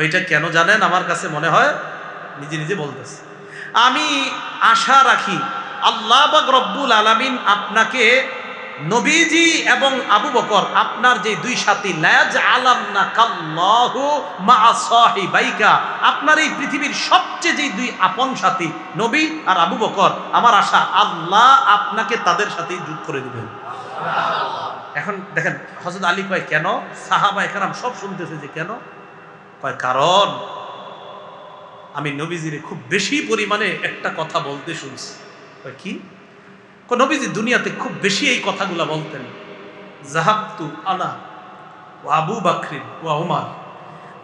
এটা কেন জানেন? আমার কাছে মনে হয় নিজে নিজে বলতেছে, আমি আশা রাখি আল্লাহ পাক রব্বুল আলামিন আপনাকে, নবীজি এবং আবু বকর, আপনার যে দুই সাথী, লায়াজআলান্নাকাল্লাহু মাআ সাহিবাইকা, আপনার এই পৃথিবীর সবচেয়ে যে দুই আপন সাথী নবী আর আবু বকর, আমার আশা আল্লাহ আপনাকে তাদের সাথেই যোগ করে দিবেন। এখন দেখেন হযরত আলী কয় কেন? সাহাবায়ে কেরাম সব শুনতেছে যে কেন? কয় কারণ আমি নবীজির খুব বেশি পরিমাণে একটা কথা বলতে শুনছি। কয় কি? নবীজি দুনিয়াতে খুব বেশি এই কথাগুলা বলতেন, যাহাবতু আনা ওয়া আবু বকর ওয়া উমর,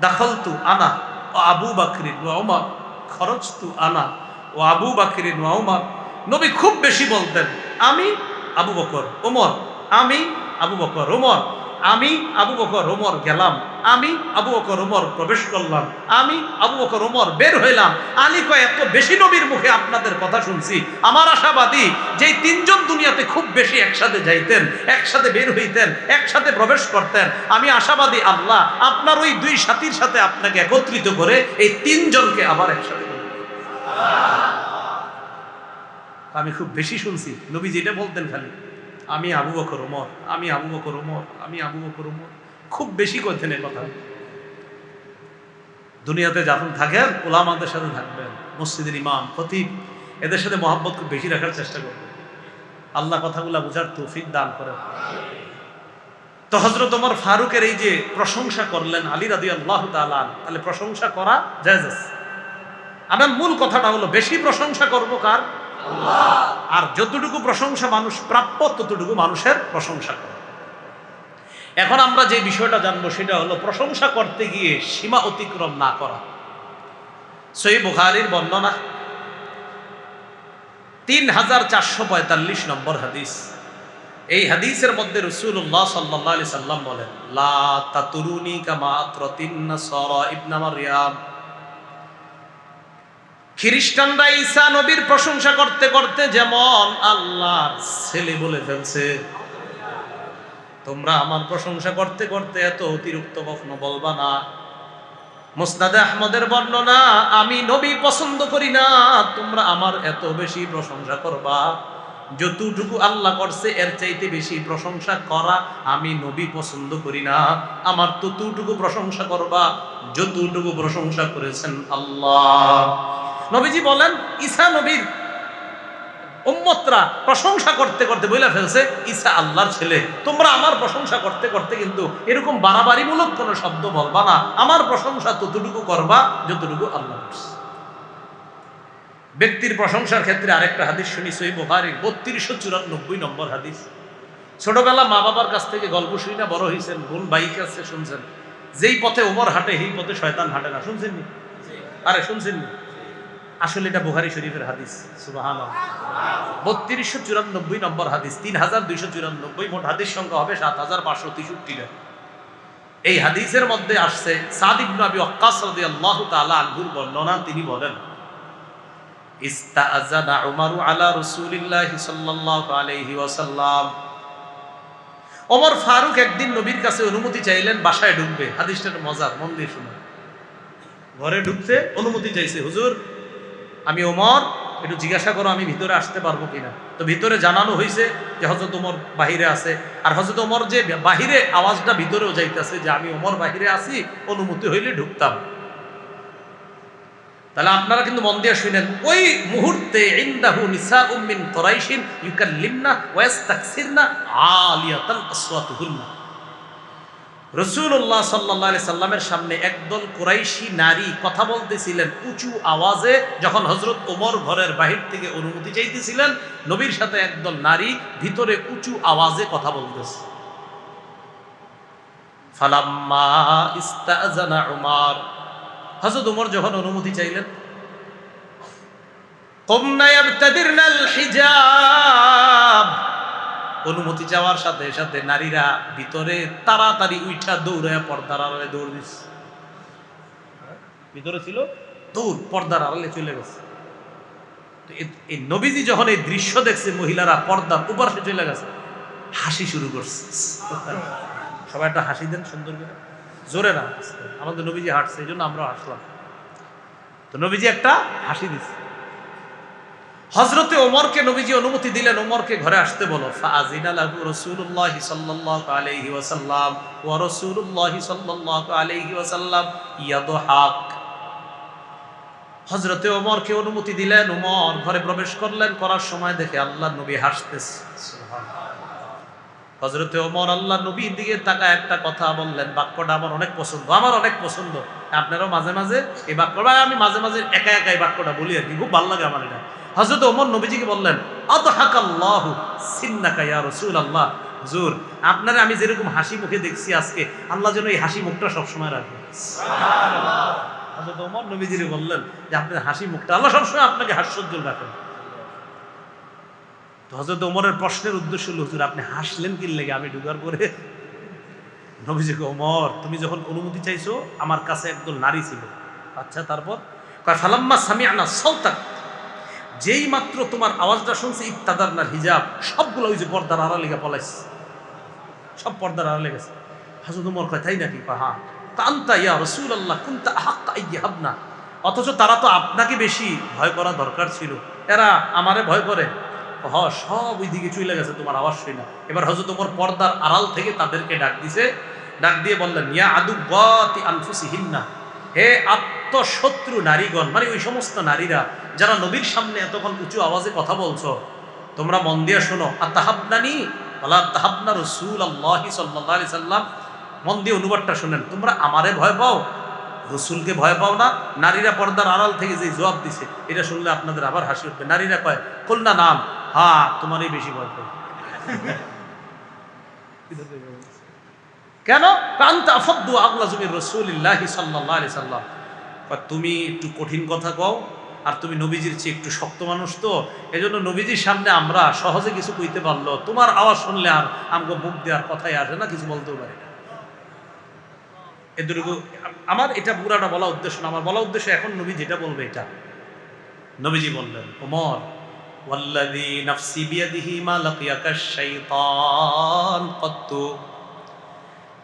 দাখালতু আনা ওয়া আবু বকর ওয়া উমর, খরজতু আনা ওয়া আবু বকর ওয়া উমর। নবী খুব বেশি বলতেন আমি আবু বকর ওমর, আমি আবু বকর ওমর, আমি আবু বকর ওমর গেলাম, আমি আবু বকর ওমর প্রবেশ করলাম, আমি আবু বকর ওমর বের হইলাম। আলী কয় এত বেশি নবীর মুখে আপনাদের কথা শুনছি, আমার আশাবাদী যেই তিনজন দুনিয়াতে খুব বেশি একসাথে যাইতেন, একসাথে বের হইতেন, একসাথে প্রবেশ করতেন, আমি আশাবাদী আল্লাহ আপনার ওই দুই সাথীর সাথে আপনাকে একত্রিত করে এই তিনজনকে আবার একসাথে করবেন। আমি খুব বেশি শুনছি নবী যেটা বলতেন খালি আমি আবু বকর ওমর, আমি আবু বকর ওমর, আমি আবু বকর ওমর, খুব বেশি করতেন এই কথা। দুনিয়াতে যখন থাকেন উলামাদের সাথে থাকবেন, মসজিদের ইমাম খতিব এদের সাথে মহব্বত খুব বেশি রাখার চেষ্টা করবেন। আল্লাহ কথাগুলা বুঝার তৌফিক দান করেন। তো হযরত ওমর ফারুকের এই যে প্রশংসা করলেন আলী রাদিয়াল্লাহু তাআলা, তাহলে প্রশংসা করা জায়েজ আছে। আমার মূল কথাটা হলো বেশি প্রশংসা করব কার? আল্লাহ। আর যতটুকু প্রশংসা মানুষ প্রাপ্য ততটুকু মানুষের প্রশংসা করে। এখন আমরা যে বিষয়টা জানবো সেটা হলো প্রশংসা করতে গিয়ে সীমা অতিক্রম না করা। সহিহ বুখারীর বর্ণনা 3445 নম্বর হাদিস। এই হাদিসের মধ্যে রাসূলুল্লাহ সাল্লাল্লাহু আলাইহি সাল্লাম বলেন, লা তাতুরুনি কামা আতরাতিন নাসারা ইবনে মারইয়াম। খ্রিস্টানরা ঈসা নবীর প্রশংসা করতে করতে যেমন আল্লাহর ছেলে বলে ফেলছে, তোমরা আমার প্রশংসা করতে করতে এত অতিরিক্ত কখনো বলবা না। মুসনাদে আহমদের বর্ণনা, আমি নবী পছন্দ করি না তোমরা আমার এত বেশি প্রশংসা করবা। যতটুকু আল্লাহ করছে এর চাইতে বেশি প্রশংসা করা আমি নবী পছন্দ করি না। আমার ততটুকু প্রশংসা করবা যতটুকু প্রশংসা করেছেন আল্লাহ। নবীজি বলেন, ঈসা নবীর উম্মতরা প্রশংসা করতে করতে বলে ফেলছে ঈসা আল্লাহর ছেলে। তোমরা আমার প্রশংসা করতে করতে কিন্তু এরকম বাড়াবাড়িমূলক কোনো শব্দ বলবা না, আমার প্রশংসা ততটুকু করবা যতটুকু আল্লাহ করছে। ব্যক্তির প্রশংসার ক্ষেত্রে আরেকটা হাদিস শুনি, সহিহ বুখারীর 3294 নম্বর হাদিস। ছোটবেলা মা বাবার কাছ থেকে গল্প শুনি না বড় হয়েছেন, ভুল বাইক কাছে শুনছেন, যেই পথে ওমর হাঁটে সেই পথে শয়তান হাঁটে না, শুনছেননি? আরে শুনছেননি? আসলে এটা বুখারী শরীফের হাদিস। সুবহানাল্লাহ। 3294 নম্বর হাদিস, 3294, মোট হাদিস সংখ্যা হবে 7563টা। এই হাদিসের মধ্যে আসছে সাদ ইবনে আবি ওয়াক্কাস রাদিয়াল্লাহু তাআলা আনহুর বর্ণনা। তিনি বলেন, ইস্তাআযানা উমারু আলা রাসূলিল্লাহি সাল্লাল্লাহু আলাইহি ওয়াসাল্লাম। ওমর ফারুক একদিন নবীর কাছে অনুমতি চাইলেন বাসায় ঢুকবে। হাদিসটার মজার, মন দিয়ে শুনুন। ঘরে ঢুকতে অনুমতি চাইছে, হুজুর আমি ওমর, একটু জিজ্ঞাসা করো আমি ভিতরে আসতে পারবো কিনা। তো ভিতরে জানানো হয়েছে যে হযরত ওমর বাহিরে আছে। আর হযরত ওমর যে বাহিরে, আওয়াজটা ভিতরেও যাইতেছে যে আমি ওমর বাহিরে আছি, অনুমতি হইলে ঢুকতাম। তাহলে আপনারা কিন্তু মন দিয়ে শুনেন, ওই মুহূর্তে ইনদাহু নিসাউম মিন কুরাইশিন ইউকাল্লিমনা ওয়া ইস্তাকসিরনা আলিয়াতান আসওয়াতুহুন্না। রাসূলুল্লাহ সাল্লাল্লাহু আলাইহি সাল্লামের সামনে একদল কুরাইশি নারী কথা বলতেছিলেন উঁচু আওয়াজে। যখন হযরত ওমর ঘরের বাহির থেকে অনুমতি চাইতেছিলেন, নবীর সাথে একদল নারী ভিতরে উঁচু আওয়াজে কথা বলতেছে। ফালাম্মা ইস্তাআযানা উমর, হযরত ওমর যখন অনুমতি চাইলেন, কুমনা ইয়াবতাদিরনাল হিজাব, অনুমতি চাওয়ার সাথে সাথে নারীরা ভিতরে তাড়াতাড়ি উঠা দৌড়ায় পর্দার আড়ালে দৌড় দিচ্ছে। ভিতরে ছিল, দৌড় পর্দার আড়ালে চলে গেছে। এই নবীজি যখন এই দৃশ্য দেখছে, মহিলারা পর্দার উপরে চলে গেছে, হাসি শুরু করছে। সবাই একটা হাসি দেন সুন্দর করে, জোরে না, আমাদের নবীজি হাসছে এই জন্য আমরা হাসলাম। তো নবীজি একটা হাসি দিচ্ছে। হযরতে ওমরকে নবীজি অনুমতি দিলেন, ওমরকে ঘরে আসতে বলো। ফাআযিনা লাহু রাসূলুল্লাহি সাল্লাল্লাহু আলাইহি ওয়াসাল্লাম ওয়া রাসূলুল্লাহি সাল্লাল্লাহু আলাইহি ওয়াসাল্লাম ইয়াদহাক। হযরতে ওমরকে অনুমতি দিলেন, ওমর ঘরে প্রবেশ করলেন। করার সময় দেখে আল্লাহর নবী হাসতেছে। সুবহানাল্লাহ। হযরতে ওমর আল্লাহর নবীর দিকে তাকায় একটা কথা বললেন, বাক্যটা আমার অনেক পছন্দ, আমার অনেক পছন্দ। আপনারাও মাঝে মাঝে এই বাক্যটা, আমি মাঝে মাঝে একা একা এই বাক্যটা বলি আর কি, খুব ভালো লাগে আমার এটা। হযরত ওমর নবীজিকে বললেন, আদহাকাল্লাহু সিন্নাকা ইয়া রাসূলুল্লাহ। হুজুর আপনারে আমি যেরকম হাসি মুখে দেখছি আজকে, আল্লাহ যেন এই হাসি মুখটা সবসময় রাখে। সুবহানাল্লাহ। হযরত ওমর নবীজিকে বললেন যে আপনার হাসি মুখটা আল্লাহ সবসময় আপনাকে হাস্যোজ্জ্বল রাখেন। তো হযরত ওমরের প্রশ্নের উদ্দেশ্য হল, হুজুর আপনি হাসলেন কি লেগে আমি ঢুকার পরে? নবীজিকে, ওমর তুমি যখন অনুমতি চাইছো আমার কাছে একদল নারী ছিল। আচ্ছা তারপর? কয় ফালাম্মা সামি'না সাওতাক, যেই মাত্র তোমার আওয়াজটা শুনছে, ইত্তাদারনাল হিজাব, সবগুলো ওই যে পর্দার আড়ালে গিয়ে পলাইছে, সব পর্দার আড়ালে গেছে। হযরত ওমর কয় তাই নাকি? হ্যাঁ। তা আনতা ইয়া রাসূলুল্লাহ কুনতা আহাক্কা আইয়াহাবনা, অথচ তারা তো আপনাকে বেশি ভয় করা দরকার ছিল, এরা আমারে ভয় করে। সব ওই দিকে চলে গেছে তোমার আওয়াজ শুই না। এবার হযরত ওমর পর্দার আড়াল থেকে তাদেরকে ডাক দিছে, ডাক দিয়ে বললেন, ইয়া আদুওয়াতি আনফুসিহিন্না, হে আত্মশত্রু নারীগণ, মানে ওই সমস্ত নারীরা যারা নবীর সামনে এতক্ষণ উঁচু আওয়াজে কথা বলছো, তোমরা মন দিয়ে শোনো। আতাহাবনানি ওয়ালা তাহাবনা রাসূলুল্লাহি সাল্লাল্লাহু আলাইহি সাল্লাম, মন দিয়ে অনুবাদটা শুনেন। তোমরা আমারে ভয় পাও, রসুলকে ভয় পাও না? নারীরা পর্দার আড়াল থেকে যে জবাব দিছে, এটা শুনলে আপনাদের আবার হাসি উঠবে। নারীরা কয়, কুলনা নাম, হ্যাঁ তোমারই বেশি ভয় পাই। কেন? কান্তা আফদ্দু আগলাযু মির রাসূলিল্লাহি সাল্লাল্লাহু আলাইহি সাল্লাম, তুমি একটু কঠিন কথা কও, আর তুমি নবীজির চেয়ে একটু শক্ত মানুষ, তো এজন্য নবীজির সামনে আমরা সহজে কিছু কইতে পারলো, তোমার আওয়াজ শুনলে আর আমগো মুখ দেওয়ার কথাই আসে না, কিছু বলতেও পারি না। এতটুকু আমার, এটা পুরাটা বলা উদ্দেশ্য না। আমার বলা উদ্দেশ্য এখন নবী যেটা বলবে এটা। নবীজি বললেন, ওমর ওয়াল্লাযী নাফসি বিয়াদিহি মা লাকিয়াকা শাইতান কত্তু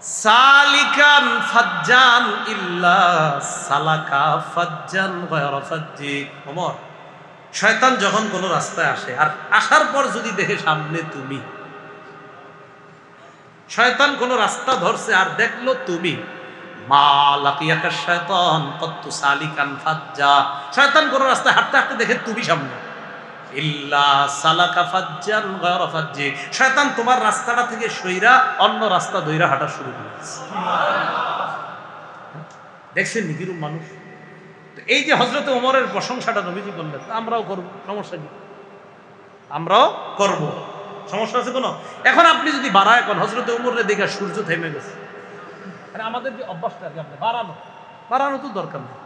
সালিকান ফাজ্জান ইল্লা সালাকা ফাজ্জান গায়রা ফাজ্জি। ওমর, শয়তান যখন কোনো রাস্তায় আসে আর আসার পর যদি দেখে সামনে তুমি, শয়তান কোনো রাস্তা ধরছে আর দেখলো তুমি, মা লাকিয়াকা শায়তান কত্তু সালিকান ফাজ্জা, শয়তান কোনো রাস্তায় হাঁটতে হাঁটতে দেখে তুমি সামনে, ইল্লা সালাকা ফাজ্জান গায়রা ফাজ্জি, শয়তান তোমার রাস্তাটা থেকে সইরা অন্য রাস্তা ধইরা হাঁটা শুরু করেছে। দেখছেন নিকিরুম মানুষ। তো এই যে হযরত ওমরের প্রশংসাটা নবীজি করলেন, আমরাও করব, সমস্যা কি? আমরাও করব, সমস্যা আছে কোনো? এখন আপনি যদি বাড়ায় কোন হযরত ওমরের দেখে সূর্য থেমে গেছে, মানে আমাদের যে অভ্যাসটা আছে আপনি বাড়ানো তো দরকার নেই।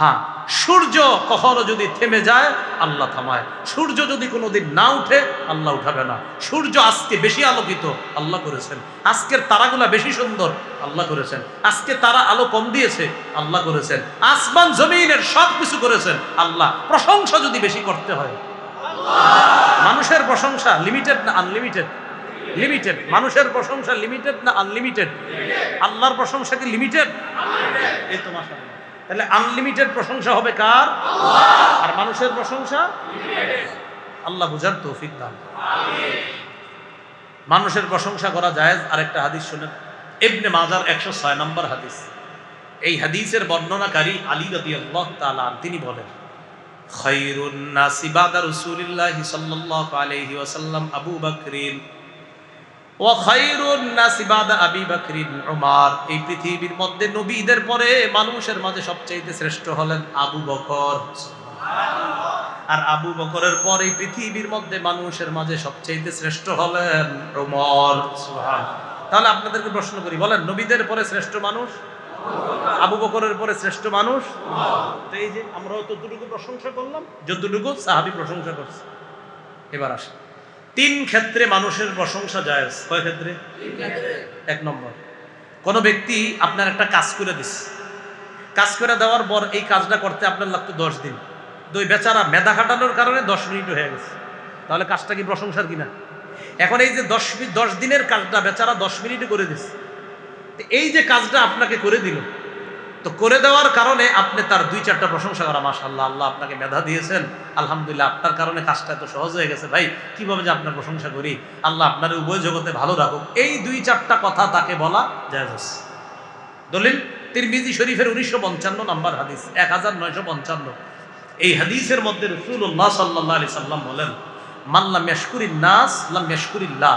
হ্যাঁ, সূর্য কখনো যদি থেমে যায় আল্লাহ থামায়, সূর্য যদি কোনোদিন না উঠে আল্লাহ উঠাবে না। সূর্য আজকে বেশি আলোকিত, আল্লাহ করেছেন। আজকের তারাগুলা বেশি সুন্দর, আল্লাহ করেছেন। আজকে তারা আলো কম দিয়েছে, আল্লাহ করেছেন। আসমান জমিনের সব কিছু করেছেন আল্লাহ। প্রশংসা যদি বেশি করতে হয়, মানুষের প্রশংসা লিমিটেড না আনলিমিটেড? লিমিটেড। মানুষের প্রশংসা লিমিটেড না আনলিমিটেড? আল্লাহর প্রশংসা কি লিমিটেড? এই তো মাশাআল্লাহ। তাহলে আনলিমিটেড প্রশংসা হবে কার? আর মানুষের প্রশংসা আল্লাহ বুঝার তৌফিক দান। মানুষের প্রশংসা করা জায়েজ। আরেকটা হাদিস শুনেন, ইবনে মাজার 106 নম্বর হাদিস। এই হাদিসের বর্ণনাকারী আলী রাদিয়াল্লাহু তাআলা তিনি বলেন, খায়রুন নাসি বাদা রাসূলিল্লাহি সাল্লাল্লাহু আলাইহি ওয়াসাল্লাম আবু বকরিন ওয়া খায়রুন নাসি বাদা আবি বকরিন উমর। এই পৃথিবীর মধ্যে নবীদের পরে মানুষের মাঝে সবচেয়ে শ্রেষ্ঠ হলেন আবু বকর, আর আবু বকরের পর এই পৃথিবীর মধ্যে মানুষের মাঝে সবচেয়ে শ্রেষ্ঠ হলেন উমর। সুবহানাল্লাহ। তাহলে আপনাদেরকে প্রশ্ন করি, বলেন নবীদের পরে শ্রেষ্ঠ মানুষ? আবু বকরের পরে শ্রেষ্ঠ মানুষ? তো এই যে আমরা ততটুকু প্রশংসা করলাম যতটুকু সাহাবী প্রশংসা করছে। এবার আসে, 3 ক্ষেত্রে মানুষের প্রশংসা জায়েজ। কয় ক্ষেত্রে? 3 ক্ষেত্রে। 1 নম্বর, কোন ব্যক্তি আপনার একটা কাজ করে দিচ্ছে, কাজ করে দেওয়ার পর এই কাজটা করতে আপনার লাগতো 10 দিন, দুই বেচারা মেধা খাটানোর কারণে 10 মিনিট হয়ে গেছে, তাহলে কাজটা কি প্রশংসার কিনা? এখন এই যে 10 দিনের কাজটা বেচারা 10 মিনিটে করে দিচ্ছে, এই যে কাজটা আপনাকে করে দিল, তো করে দেওয়ার কারণে আপনি তার 2-4টা প্রশংসা করা, মাশাআল্লাহ, আল্লাহ আপনাকে মেধা দিয়েছেন, আলহামদুলিল্লাহ, আপনার কারণে কাজটা এত সহজ হয়ে গেছে, ভাই কিভাবে যে আপনার প্রশংসা করি, আল্লাহ আপনার উভয় জগতে ভালো রাখুক, এই 2-4টা কথা তাকে বলা জায়েজ। দলিল তিরমিজি শরীফের 1955 নম্বর হাদিস, 1955। এই হাদিসের মধ্যে রাসূলুল্লাহ সাল্লাল্লাহু আলাইহি সাল্লাম বলেন, মান লাম ইয়াশকুরিন নাস লাম ইয়াশকুরিল্লাহ,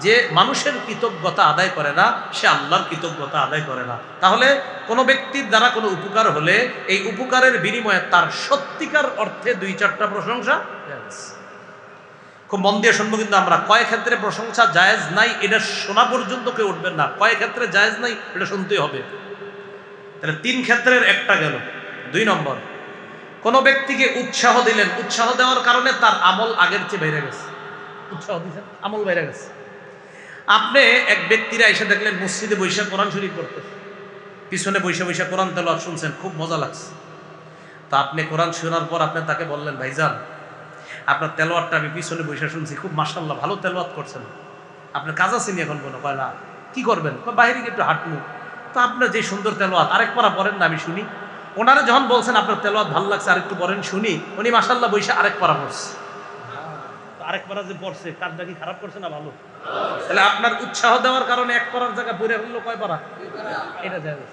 যে মানুষের কৃতজ্ঞতা আদায় করে না সে আল্লাহর কৃতজ্ঞতা আদায় করে না। তাহলে কোনো ব্যক্তির দ্বারা কোনো উপকার হলে এই উপকারের বিনিময়ে তার সত্যিকার অর্থে 2-4টা প্রশংসা জায়েজ। খুব মন দিয়ে শুনবো কিন্তু আমরা, কয় ক্ষেত্রে প্রশংসা জায়েজ নাই এটা শোনা পর্যন্ত কেউ উঠবেন না, কয় ক্ষেত্রে জায়েজ নাই এটা শুনতেই হবে। তাহলে 3 ক্ষেত্রের একটা গেল। 2 নম্বর, কোনো ব্যক্তিকে উৎসাহ দিলেন, উৎসাহ দেওয়ার কারণে তার আমল আগের চেয়ে বেড়ে গেছে, উৎসাহ দিয়েছেন আমল বেড়ে গেছে। আপনি এক ব্যক্তিরা এসে দেখলেন মসজিদে বৈশা কোরআন শরীফ করতেছে, পিছনে বৈশা বৈশা কোরআন তেলাওয়াত শুনছেন, খুব মজা লাগছে। তা আপনি কোরআন শোনার পর আপনি তাকে বললেন, ভাইজান আপনার তেলাওয়াতটা আমি পিছনে বৈশা শুনছি, খুব মাশাআল্লাহ ভালো তেলাওয়াত করছেন, আপনার কাজ আছে নি এখন কোনো? কয় না। কি করবেন? বাইরে গিয়ে একটু হাঁটবো। তো আপনার যে সুন্দর তেলাওয়াত আরেক পারা পড়েন না, আমি শুনি। ওনারা যখন বলছেন আপনার তেলাওয়াত ভালো লাগছে আরেকটু পড়েন শুনি, উনি মাশাআল্লাহ বৈশা আরেক পারা পড়ছে। আরেক পারা যে পড়ছে কাজটা কি খারাপ করছে না ভালো? তাহলে আপনার উৎসাহ দেওয়ার কারণে এক পারার জায়গা পড়ে হলো কয় পারা? এটা জায়েজ।